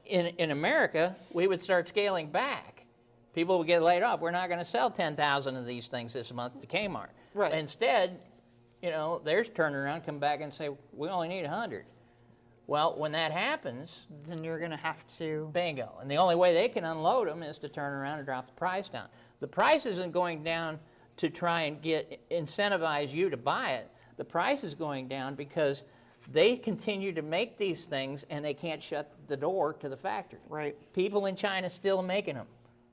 in America, we would start scaling back. People would get laid off. We're not going to sell 10,000 of these things this month to Kmart. Right. Instead, theirs turn around, come back and say, we only need 100. Well, when that happens, Then you're going to have to. bingo. And the only way they can unload them is to turn around and drop the price down. The price isn't going down to try and incentivize you to buy it. The price is going down because they continue to make these things and they can't shut the door to the factory. Right. People in China still making them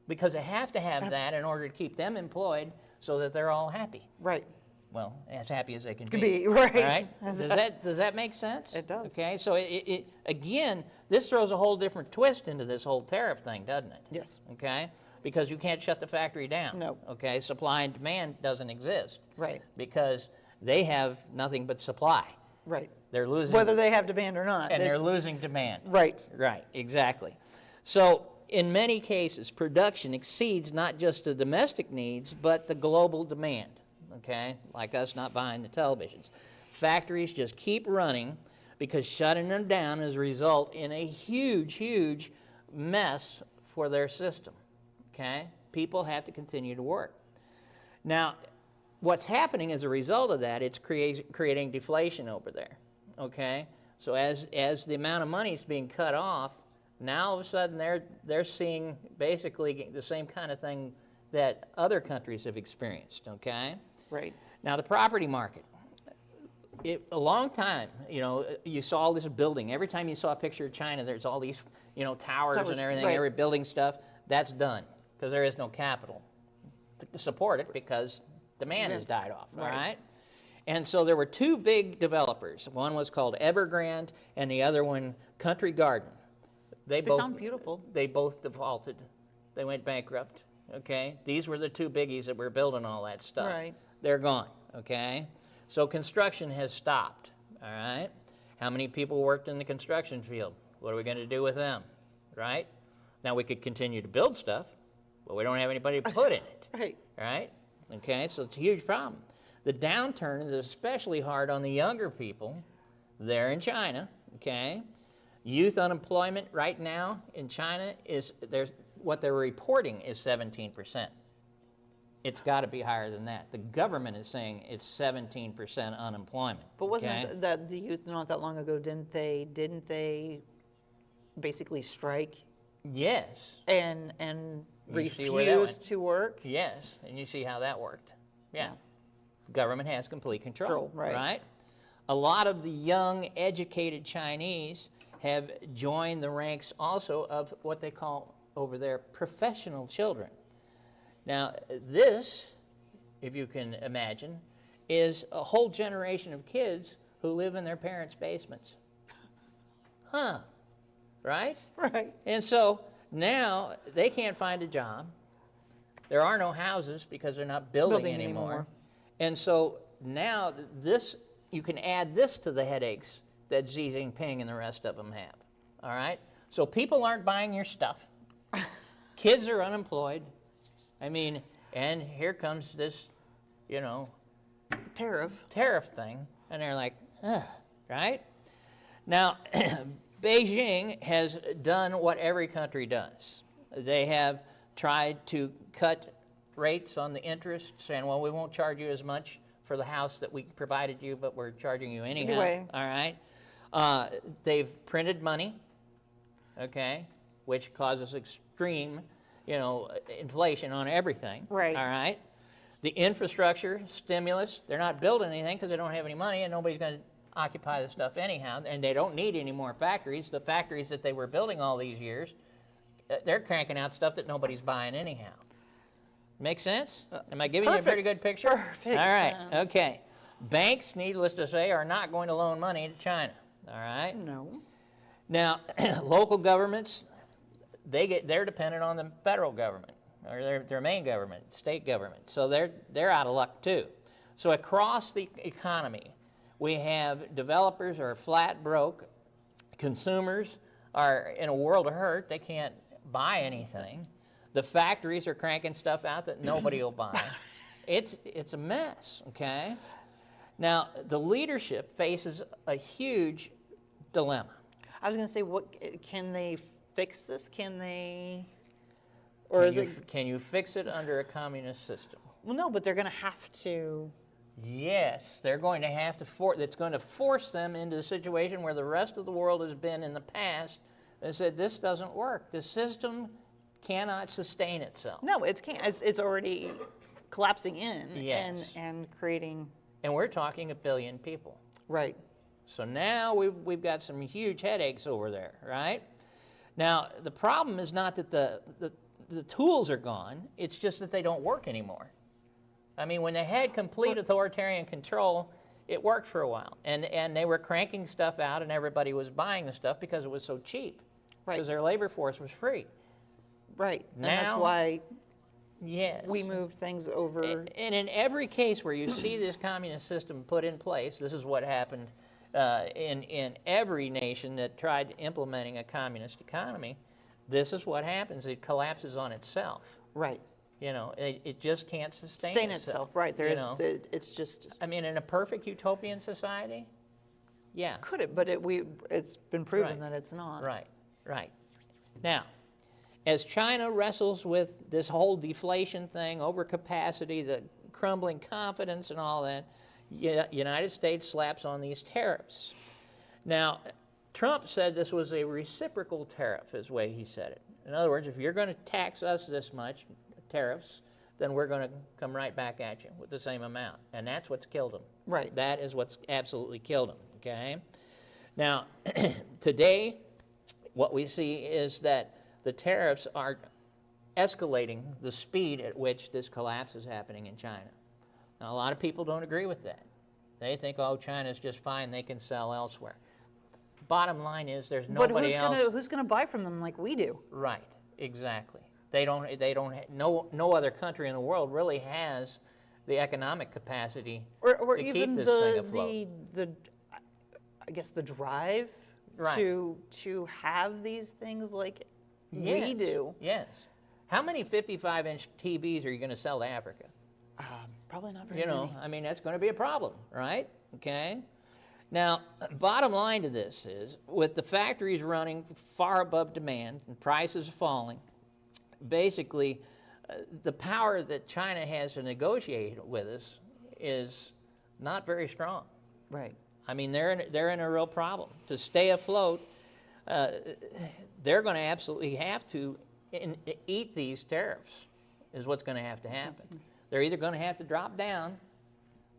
because they have to have that in order to keep them employed so that they're all happy. Right. Well, as happy as they can Could be. be, right. All right? Does that make sense? It does. Okay, so it again, this throws a whole different twist into this whole tariff thing, doesn't it? Yes. Okay, because you can't shut the factory down. No. Okay, supply and demand doesn't exist. Right. Because they have nothing but supply. Right. They're losing. Whether they have demand or not. and they're it's- losing demand. Right. Right, exactly. So in many cases, production exceeds not just the domestic needs, but the global demand, okay? Like us not buying the televisions. Factories just keep running because shutting them down is a result in a huge, huge mess for their system, okay? People have to continue to work. Now, what's happening as a result of that, it's creating deflation over there, okay? So as the amount of money is being cut off, now all of a sudden they're seeing basically the same kind of thing that other countries have experienced, okay? Right. Now the property market. A long time, you saw all this building. Every time you saw a picture of China, there's all these, towers and everything, right. every building stuff. That's done because there is no capital to support it because demand has died off, all right? And so there were two big developers. One was called Evergrande and the other one Country Garden. They sound beautiful. They both defaulted. They went bankrupt, okay? These were the two biggies that were building all that stuff. Right. They're gone, okay? So construction has stopped, all right? How many people worked in the construction field? What are we going to do with them, right? Now, we could continue to build stuff, but we don't have anybody to put in it, Right. right? Okay, so it's a huge problem. The downturn is especially hard on the younger people there in China, okay? Youth unemployment right now in China what they're reporting is 17%. It's got to be higher than that. The government is saying it's 17% unemployment. But wasn't okay? that the youth not that long ago? Didn't they basically strike Yes. and You see where that refuse went. to work? Yes, and you see how that worked. Yeah. Government has complete control, Right. A lot of the young, educated Chinese have joined the ranks also of what they call over there professional children. Now, this, if you can imagine, is a whole generation of kids who live in their parents' basements. Huh, right? Right. And so now they can't find a job. There are no houses because they're not building anymore. And so now you can add this to the headaches that Xi Jinping and the rest of them have, all right? So people aren't buying your stuff. Kids are unemployed. I mean, and here comes this, Tariff thing, and they're like, ugh, right? Now, Beijing has done what every country does. They have tried to cut rates on the interest, saying, well, we won't charge you as much for the house that we provided you, but we're charging you anyhow. Anyway. All right? They've printed money, okay, which causes extreme, inflation on everything. Right. All right? The infrastructure stimulus, they're not building anything because they don't have any money and nobody's going to occupy the stuff anyhow, and they don't need any more factories. The factories that they were building all these years, they're cranking out stuff that nobody's buying anyhow. Make sense? Am I giving you a pretty good picture? Perfect All right, sense. okay. Banks, needless to say, are not going to loan money to China, all right? No. Now, local governments, they're dependent on the federal government, or their main government, state government. So they're out of luck too. So across the economy, we have developers are flat broke, consumers are in a world of hurt, they can't buy anything. The factories are cranking stuff out that nobody will buy. It's a mess, okay? Now, the leadership faces a huge dilemma. I was going to say, can they fix this? Can they, Can you fix it under a communist system? Well, no, but they're going to have to. Yes, they're going to have to it's going to force them into the situation where the rest of the world has been in the past and said, this doesn't work. The system cannot sustain itself. No, it's already collapsing in Yes. and creating. And we're talking 1 billion people. Right. So now we've got some huge headaches over there, right? Now, the problem is not that the tools are gone, it's just that they don't work anymore. I mean, when they had complete authoritarian control, it worked for a while. And they were cranking stuff out and everybody was buying the stuff because it was so cheap. Right. Because their labor force was free. Right. And Now- that's why Yes. we moved things over. And in every case where you see this communist system put in place, this is what happened in every nation that tried implementing a communist economy, this is what happens. It collapses on itself. Right. It just can't sustain itself. Right. It's just. I mean, in a perfect utopian society, yeah. Could it? But it's been proven Right. that it's not. Right. Now, as China wrestles with this whole deflation thing, overcapacity, the crumbling confidence and all that, United States slaps on these tariffs. Now, Trump said this was a reciprocal tariff, is the way he said it. In other words, if you're going to tax us this much, tariffs, then we're going to come right back at you with the same amount. And that's what's killed him. Right. That is what's absolutely killed him, okay? Now, today, what we see is that the tariffs are escalating the speed at which this collapse is happening in China. Now, a lot of people don't agree with that. They think, oh, China's just fine, they can sell elsewhere. Bottom line is there's nobody else. But who's going to buy from them like we do? Right, exactly. No other country in the world really has the economic capacity Or to even keep this thing afloat. I guess the drive Right. to have these things like we do. Yes. How many 55-inch TVs are you going to sell to Africa? Probably not very many. I mean, that's going to be a problem, right? Okay. Now, bottom line to this is, with the factories running far above demand and prices falling, basically, the power that China has to negotiate with us is not very strong. Right. I mean, they're in a real problem. To stay afloat, they're going to absolutely have to eat these tariffs, is what's going to have to happen. They're either going to have to drop down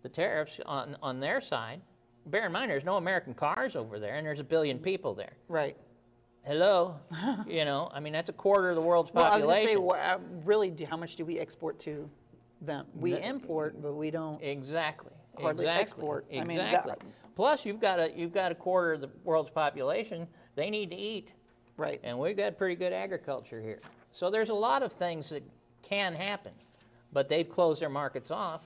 the tariffs on their side. Bear in mind, there's no American cars over there, and there's 1 billion people there. Right. Hello, I mean, that's a quarter of the world's population. Well, I was going to say, how much do we export to them? We import, but we don't Exactly. hardly export. Exactly. I mean, Plus, you've got a quarter of the world's population. They need to eat. right. And we've got pretty good agriculture here. So there's a lot of things that can happen, but they've closed their markets off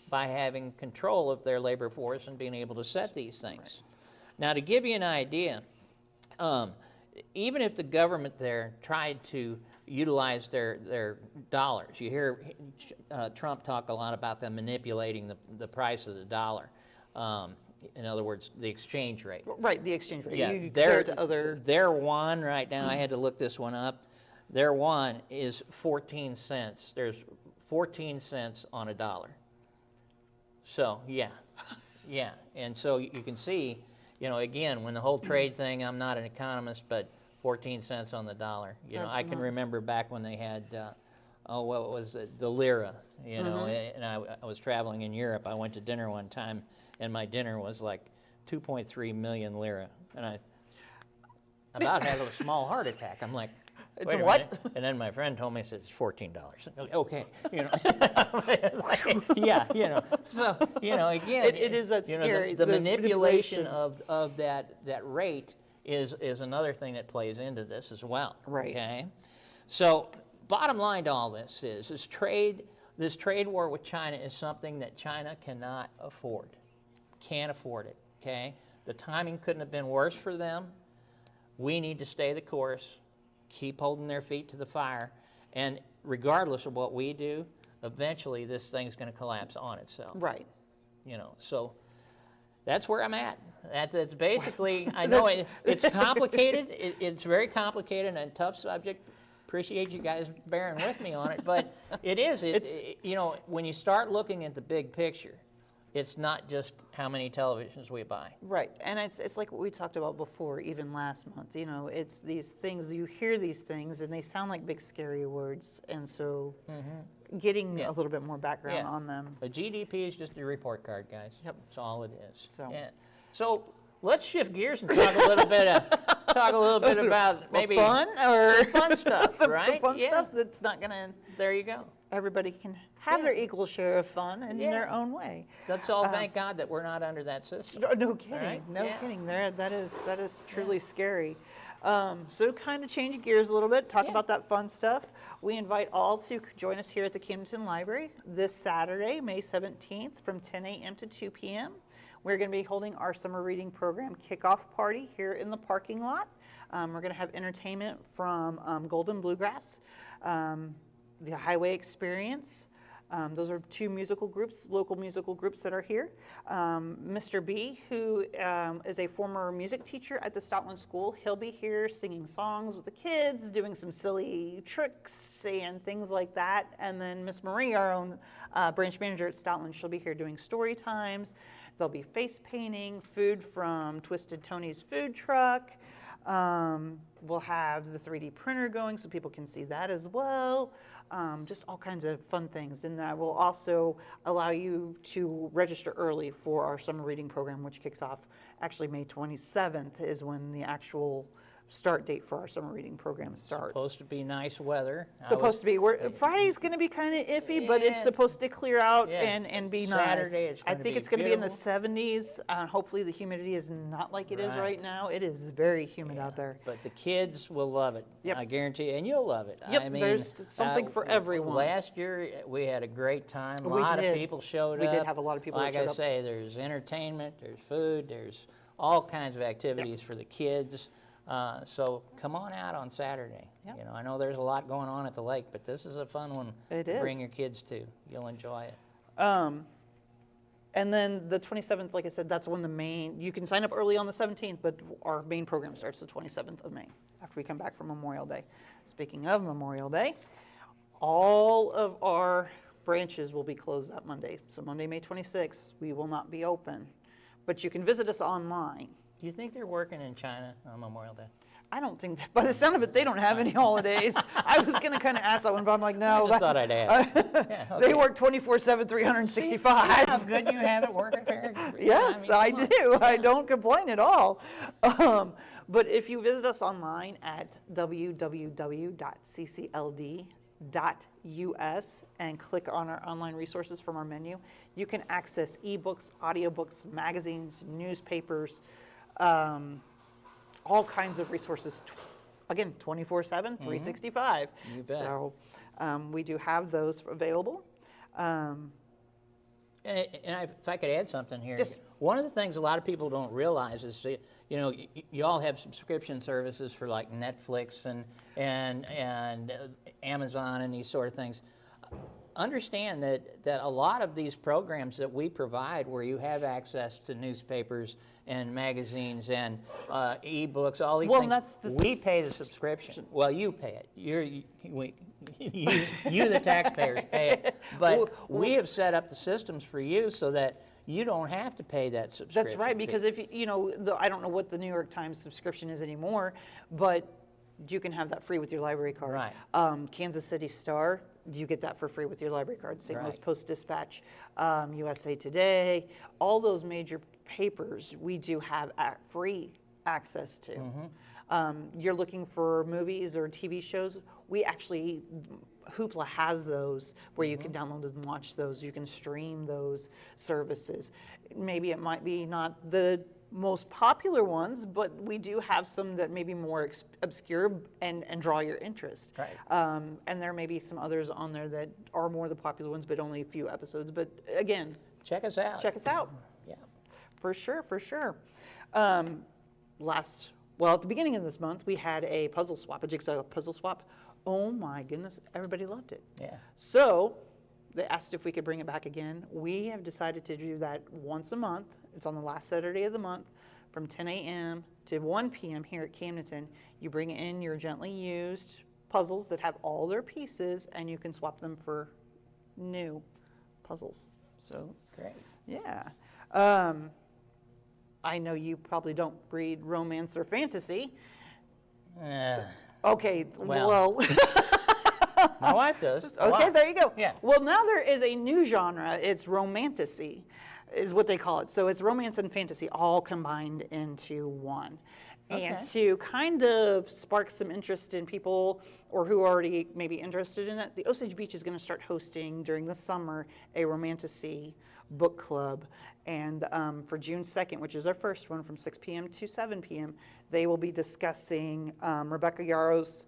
by having control of their labor force and being able to set these things. Right. Now, to give you an idea, even if the government there tried to utilize their dollars, you hear Trump talk a lot about them manipulating the price of the dollar. In other words, the exchange rate. Right, the exchange rate. Yeah, You compare it to other. Their yuan right now, I had to look this one up, their yuan is 14 cents. There's 14 cents on a dollar. So, yeah. And so you can see, again, when the whole trade thing, I'm not an economist, but 14 cents on the dollar. I can remember back when they had, what was it, the lira, and I was traveling in Europe. I went to dinner one time, and my dinner was like 2.3 million lira. And I about had a small heart attack. I'm like, It's wait a what? minute. And then my friend told me, he said, it's $14. Okay, yeah, So, again, It is that scary. The manipulation of that rate is another thing that plays into this as well. Right. Okay. So, bottom line to all this is this trade war with China is something that China cannot afford. Can't afford it. Okay. The timing couldn't have been worse for them. We need to stay the course. Keep holding their feet to the fire, and regardless of what we do, eventually this thing's going to collapse on itself. Right. So that's where I'm at. That's basically, I know it's complicated. It's very complicated and a tough subject. Appreciate you guys bearing with me on it, but it is. When you start looking at the big picture, it's not just how many televisions we buy. Right, and it's like what we talked about before, even last month. It's these things, you hear these things, and they sound like big, scary words, and so getting a little bit more background on them. A GDP is just a report card, guys. Yep. That's all it is. So, so let's shift gears and talk a little bit about maybe fun or fun stuff, right? Some fun stuff that's not going to. There you go. Everybody can have their equal share of fun in their own way. Let's all thank God that we're not under that system. No kidding. Right? No kidding. That is truly scary. So kind of change gears a little bit, talk about that fun stuff. We invite all to join us here at the Camdenton Library this Saturday, May 17th from 10 a.m. to 2 p.m. We're going to be holding our summer reading program kickoff party here in the parking lot. We're going to have entertainment from Golden Bluegrass, the Highway Experience, Those are two musical groups, local musical groups that are here. Mr. B, who is a former music teacher at the Stoutland School, he'll be here singing songs with the kids, doing some silly tricks and things like that. And then Miss Marie, our own branch manager at Stoutland, she'll be here doing story times. There'll be face painting, food from Twisted Tony's food truck. We'll have the 3D printer going so people can see that as well. Just all kinds of fun things. And that will also allow you to register early for our summer reading program, which kicks off actually May 27th is when the actual start date for our summer reading program starts. Supposed to be nice weather. Supposed to be. Friday's going to be kind of iffy, but it's supposed to clear out Yeah. and be Saturday, nice. it's I gonna think be it's going to be in the beautiful. 70s. Hopefully the humidity is not like it is Right. right now. It is very humid out there. But the kids will love it. Yep. I guarantee you, and you'll love it. Yep, I mean, there's something for everyone. Last year, we had a great time. A We lot did. of people showed We up. did have a lot of people that Like showed I up. say, there's entertainment, there's food, there's all kinds of activities for the kids. So come on out on Saturday. Yep. You know, I know there's a lot going on at the lake, but this is a fun one It to bring is. your kids to. You'll enjoy it. And then the 27th, like I said, that's when the main, you can sign up early on the 17th, but our main program starts the 27th of May after we come back from Memorial Day. Speaking of Memorial Day, all of our branches will be closed that Monday. So Monday, May 26th, we will not be open, but you can visit us online. Do you think they're working in China on Memorial Day? I don't think, by the sound of it, they don't have any holidays. I was going to kind of ask that one, but I'm like, no. I just thought I'd ask. Yeah, They okay. work 24/7, 365. See how good you have it working there? Yes, I mean, come on. do. I don't complain at all. But if you visit us online at www.ccld.us and click on our online resources from our menu, you can access ebooks, audiobooks, magazines, newspapers, all kinds of resources. Again, 24/7, 365. You bet. So we do have those available. And if I could add something here, Yes. one of the things a lot of people don't realize is, that, you know, you all have subscription services for like Netflix and Amazon and these sort of things. Understand that a lot of these programs that we provide, where you have access to newspapers and magazines and e-books, all these Well, things, that's the we pay the subscription. Well, you pay it. You, the taxpayers, pay it. But we have set up the systems for you so that you don't have to pay that subscription. That's right, fee. because if you know, I don't know what the New York Times subscription is anymore, but you can have that free with your library card. Right. Kansas City Star, you get that for free with your library card. St. Louis Right. Post-Dispatch, USA Today, all those major papers we do have free access to. You're looking for movies or TV shows, we actually, Hoopla has those where you can download and watch those. You can stream those services. Maybe it might be not the most popular ones, but we do have some that may be more obscure and draw your interest. Right. And there may be some others on there that are more the popular ones, but only a few episodes. But again, check us out. check us out. Yeah. For sure, for sure. At the beginning of this month, we had a puzzle swap, a jigsaw puzzle swap. Oh my goodness, everybody loved it. Yeah. So they asked if we could bring it back again. We have decided to do that once a month. It's on the last Saturday of the month from 10 a.m. to 1 p.m. here at Camdenton. You bring in your gently used puzzles that have all their pieces, and you can swap them for new puzzles. So, Great. yeah. I know you probably don't read romance or fantasy. Okay, Well. My wife does. a Okay, lot. there you go. Yeah. Well, now there is a new genre. It's romantasy, is what they call it. So it's romance and fantasy all combined into one. And Okay. to kind of spark some interest in people or who are already maybe interested in it, the Osage Beach is going to start hosting during the summer a romantasy book club. And for June 2nd, which is our first one from 6 p.m. to 7 p.m., they will be discussing Rebecca Yarrow's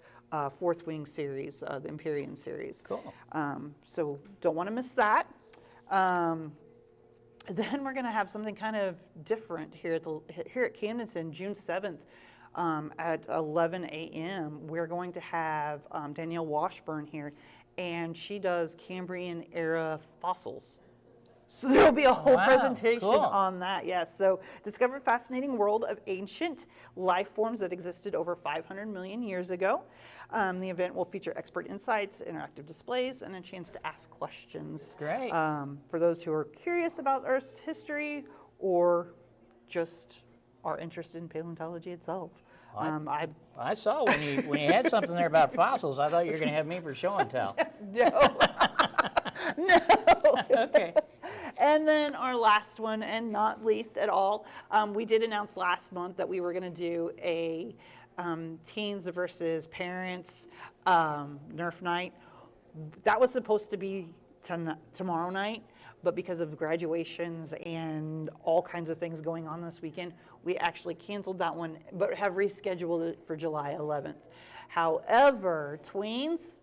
Fourth Wing series, the Empyrean series. Cool. So don't want to miss that. Then we're going to have something kind of different here at Camdenton, June 7th at 11 a.m. We're going to have Danielle Washburn here, and she does Cambrian era fossils. So there'll be a whole Wow, presentation cool. on that, yes. So discover a fascinating world of ancient life forms that existed over 500 million years ago. The event will feature expert insights, interactive displays, and a chance to ask questions. Great. For those who are curious about Earth's history or just are interested in paleontology itself. I saw when you had something there about fossils, I thought you were going to have me for show and tell. No. No. Okay. And then our last one, and not least at all, we did announce last month that we were going to do a teens versus parents Nerf night. That was supposed to be tomorrow night, but because of graduations and all kinds of things going on this weekend, we actually canceled that one, but have rescheduled it for July 11th. However, tweens,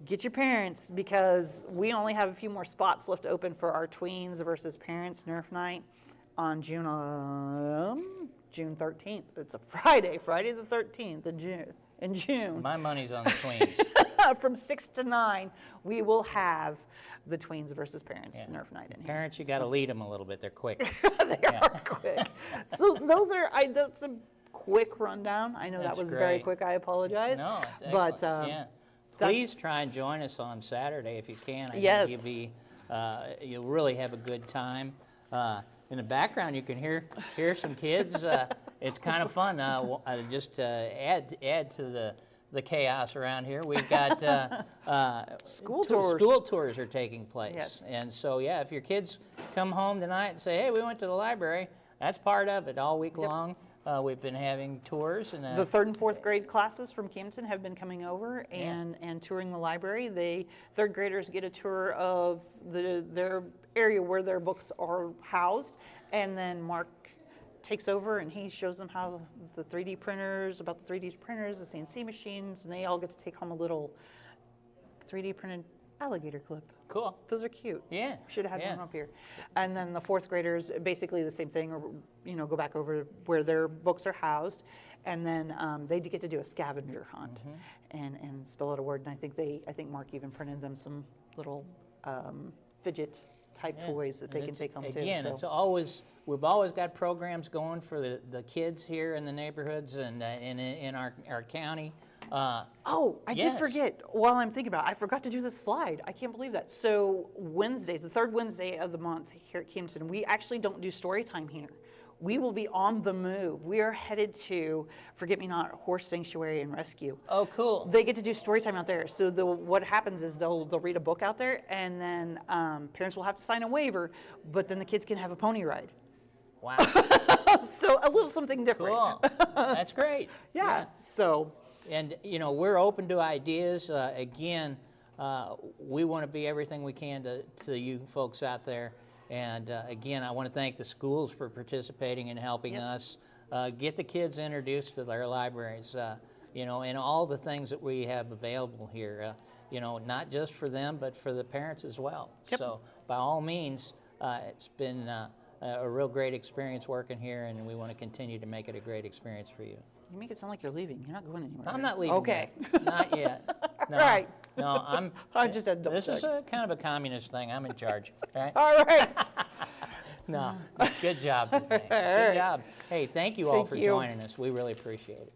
get your parents, because we only have a few more spots left open for our tweens versus parents Nerf night on June 13th. It's a Friday the 13th in June. My money's on the tweens. From 6 to 9, we will have the tweens versus parents Yeah. Nerf night in here. Parents, you got to lead them a little bit. They're quick. They are quick. So that's a quick rundown. I know That's that was very great. quick. I apologize. No, it's But excellent. Yeah. Please try and join us on Saturday if you can. I Yes. think you'll really have a good time. In the background, you can hear some kids. It's kind of fun. Just add to the chaos around here. We've got School tours. School tours are taking place, Yes. and so yeah, if your kids come home tonight and say, "Hey, we went to the library," that's part of it. All week long, we've been having tours, and The 3rd and 4th grade classes from Camden have been coming over and touring the library. Third graders get a tour of their area where their books are housed, and then Mark takes over and he shows them how the 3D printers, about the 3D printers, the CNC machines, and they all get to take home a little 3D printed alligator clip. cool. Those are cute. Yeah. Should have had yeah. one up here. And then the 4th graders, basically the same thing, or go back over where their books are housed, and then they get to do a scavenger hunt and spell out a word. And I think Mark even printed them some little fidget type Yeah. toys that they And can take home Again, too. we've always got programs going for the kids here in the neighborhoods and in our county. Oh, I did Yes. forget. While I'm thinking about it, I forgot to do this slide. I can't believe that. So Wednesdays, the 3rd Wednesday of the month here at Camden, we actually don't do story time here. We will be on the move. We are headed to Forget Me Not Horse Sanctuary and Rescue. Oh, cool. They get to do story time out there. So what happens is they'll read a book out there, and then parents will have to sign a waiver, but then the kids can have a pony ride. Wow. So a little something different. Cool. That's great. Yeah. So And, we're open to ideas. Again, we want to be everything we can to you folks out there. And again, I want to thank the schools for participating and helping Yes. us get the kids introduced to their libraries, and all the things that we have available here, not just for them, but for the parents as well. Yep. So by all means, it's been a real great experience working here, and we want to continue to make it a great experience for you. you make it sound like you're leaving. You're not going anywhere. I'm right? not leaving Okay. yet. Not yet. No, Right. No, I just had to double This is check. a kind of a communist thing. I'm in charge. Right? All right. No. Good job today. Good right. job. Hey, thank you all Thank for you. joining us. We really appreciate it.